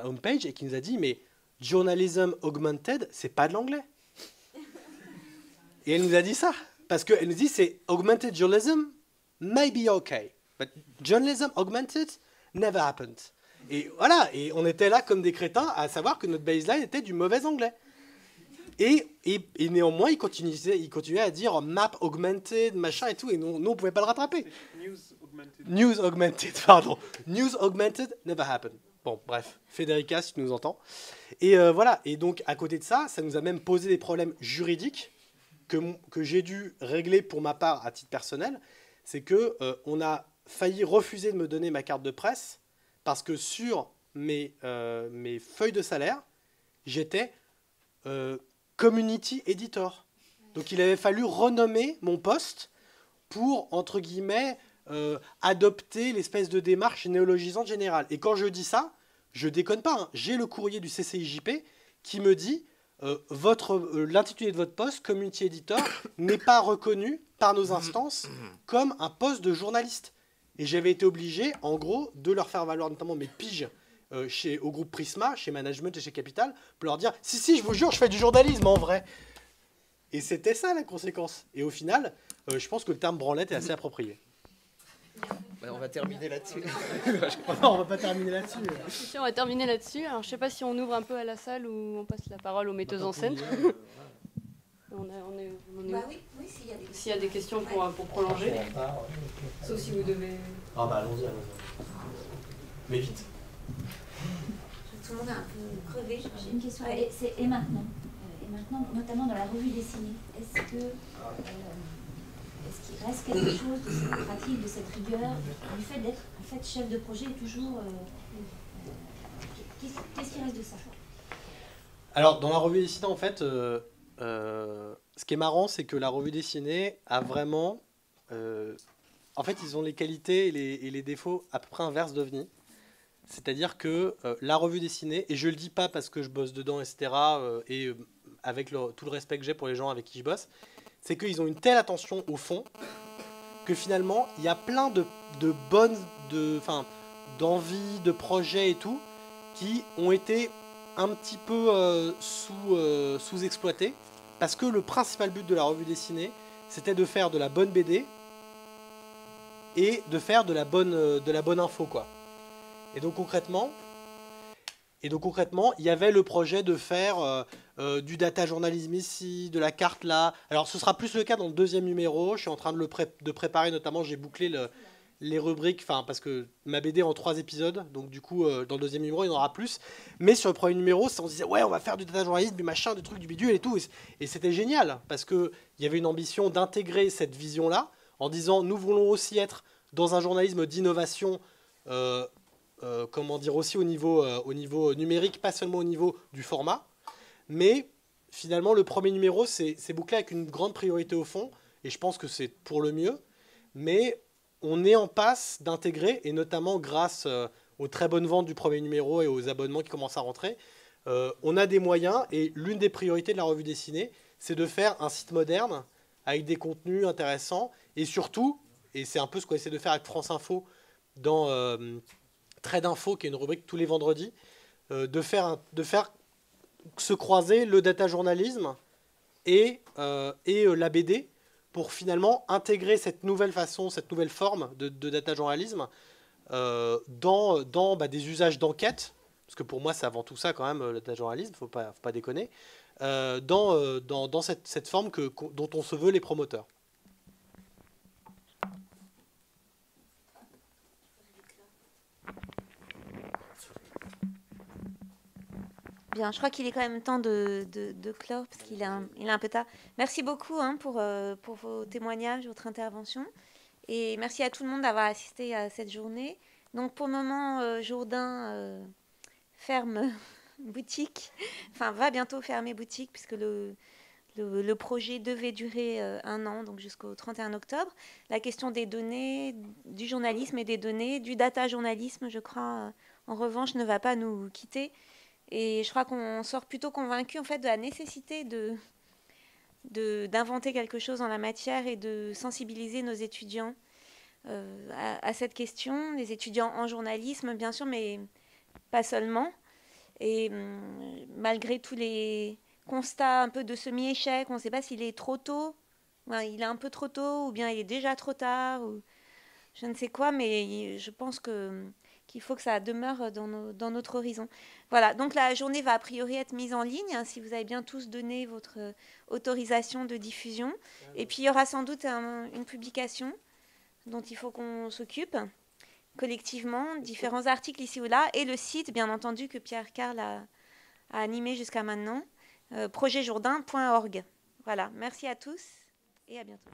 homepage et qui nous a dit « Mais Journalism Augmented, c'est pas de l'anglais ». Et elle nous a dit ça, parce qu'elle nous dit « C'est Augmented Journalism, maybe okay, but Journalism Augmented, never happened ». Et voilà, et on était là comme des crétins à savoir que notre baseline était du mauvais anglais. Et néanmoins, il continuait à dire map augmented, machin et tout, et nous on pouvait pas le rattraper. News augmented, pardon. News augmented, never happened. Bon, bref, Federica, si tu nous entends. Et voilà, et donc à côté de ça, ça nous a même posé des problèmes juridiques que j'ai dû régler pour ma part à titre personnel. C'est que on a failli refuser de me donner ma carte de presse parce que sur mes feuilles de salaire, j'étais community editor. Donc il avait fallu renommer mon poste pour, entre guillemets, adopter l'espèce de démarche néologisante générale. Et quand je dis ça, je déconne pas, hein. J'ai le courrier du CCIJP qui me dit l'intitulé de votre poste, community editor, n'est pas reconnu par nos instances comme un poste de journaliste. Et j'avais été obligé, en gros, de leur faire valoir notamment mes piges au groupe Prisma, chez Management et chez Capital, pour leur dire si, je vous jure, je fais du journalisme en vrai. Et c'était ça la conséquence. Et au final, je pense que le terme branlette est assez approprié. Bah, on va terminer là-dessus. Non, on va pas terminer là-dessus. Si, on va terminer là-dessus. Alors, je sais pas si on ouvre un peu à la salle ou on passe la parole aux metteuses en scène. On est Bah oui, s'il y a des questions pour prolonger. Sauf si vous devez... Ah bah allons-y. Mais vite. Tout le monde est un peu crevé. J'ai une question. Et maintenant, notamment dans la revue dessinée, est-ce qu'il reste quelque chose de cette pratique, de cette rigueur, du fait d'être en fait chef de projet toujours qu'est-ce qui reste de ça? Alors dans la revue dessinée, en fait, ce qui est marrant, c'est que la revue dessinée a vraiment, en fait, ils ont les qualités et les défauts à peu près inverses d'OVNI. C'est-à-dire que la revue dessinée, et je le dis pas parce que je bosse dedans, etc., et avec tout le respect que j'ai pour les gens avec qui je bosse, c'est qu'ils ont une telle attention au fond que finalement, il y a plein d'envies, de projets et tout, qui ont été un petit peu sous-exploité, parce que le principal but de la revue dessinée, c'était de faire de la bonne BD et de faire de la bonne info, quoi. Et donc concrètement, il y avait le projet de faire du data journalisme ici, de la carte là. Alors ce sera plus le cas dans le deuxième numéro. Je suis en train de préparer, notamment j'ai bouclé les rubriques, parce que ma BD est en 3 épisodes, donc du coup dans le deuxième numéro il y en aura plus. Mais sur le premier numéro, on se disait ouais, on va faire du data journalisme, du machin, du truc, du bidule et tout. Et c'était génial parce qu'il y avait une ambition d'intégrer cette vision-là en disant nous voulons aussi être dans un journalisme d'innovation. Comment dire, aussi au niveau numérique, pas seulement au niveau du format. Mais finalement, le premier numéro, c'est bouclé avec une grande priorité au fond, et je pense que c'est pour le mieux. Mais on est en passe d'intégrer, et notamment grâce aux très bonnes ventes du premier numéro et aux abonnements qui commencent à rentrer, on a des moyens, et l'une des priorités de la revue dessinée, c'est de faire un site moderne, avec des contenus intéressants, et surtout, et c'est un peu ce qu'on essaie de faire avec France Info, dans Trait d'info, qui est une rubrique tous les vendredis, de faire se croiser le data journalisme et la BD pour finalement intégrer cette nouvelle façon, cette nouvelle forme de data journalisme dans des usages d'enquête, parce que pour moi c'est avant tout ça quand même le data journalisme, faut pas déconner, dans cette forme dont on se veut les promoteurs. Bien, je crois qu'il est quand même temps de clore parce qu'il est un peu tard. Merci beaucoup pour vos témoignages, votre intervention. Et merci à tout le monde d'avoir assisté à cette journée. Donc pour le moment, Jourdain ferme boutique, va bientôt fermer boutique puisque le projet devait durer 1 an, donc jusqu'au 31 octobre. La question des données, du journalisme et des données, du data journalisme, je crois, en revanche, ne va pas nous quitter. Et je crois qu'on sort plutôt convaincu en fait de la nécessité d'inventer quelque chose en la matière et de sensibiliser nos étudiants à cette question, les étudiants en journalisme bien sûr, mais pas seulement. Et malgré tous les constats un peu de semi-échec, on ne sait pas s'il est trop tôt, il est un peu trop tôt ou bien il est déjà trop tard, ou je ne sais quoi, mais je pense qu'il faut que ça demeure dans notre horizon. Voilà, donc la journée va a priori être mise en ligne, si vous avez bien tous donné votre autorisation de diffusion. Et puis il y aura sans doute une publication dont il faut qu'on s'occupe collectivement, différents articles ici ou là, et le site, bien entendu, que Pierre Carl a animé jusqu'à maintenant, projetjourdain.org. Voilà, merci à tous et à bientôt.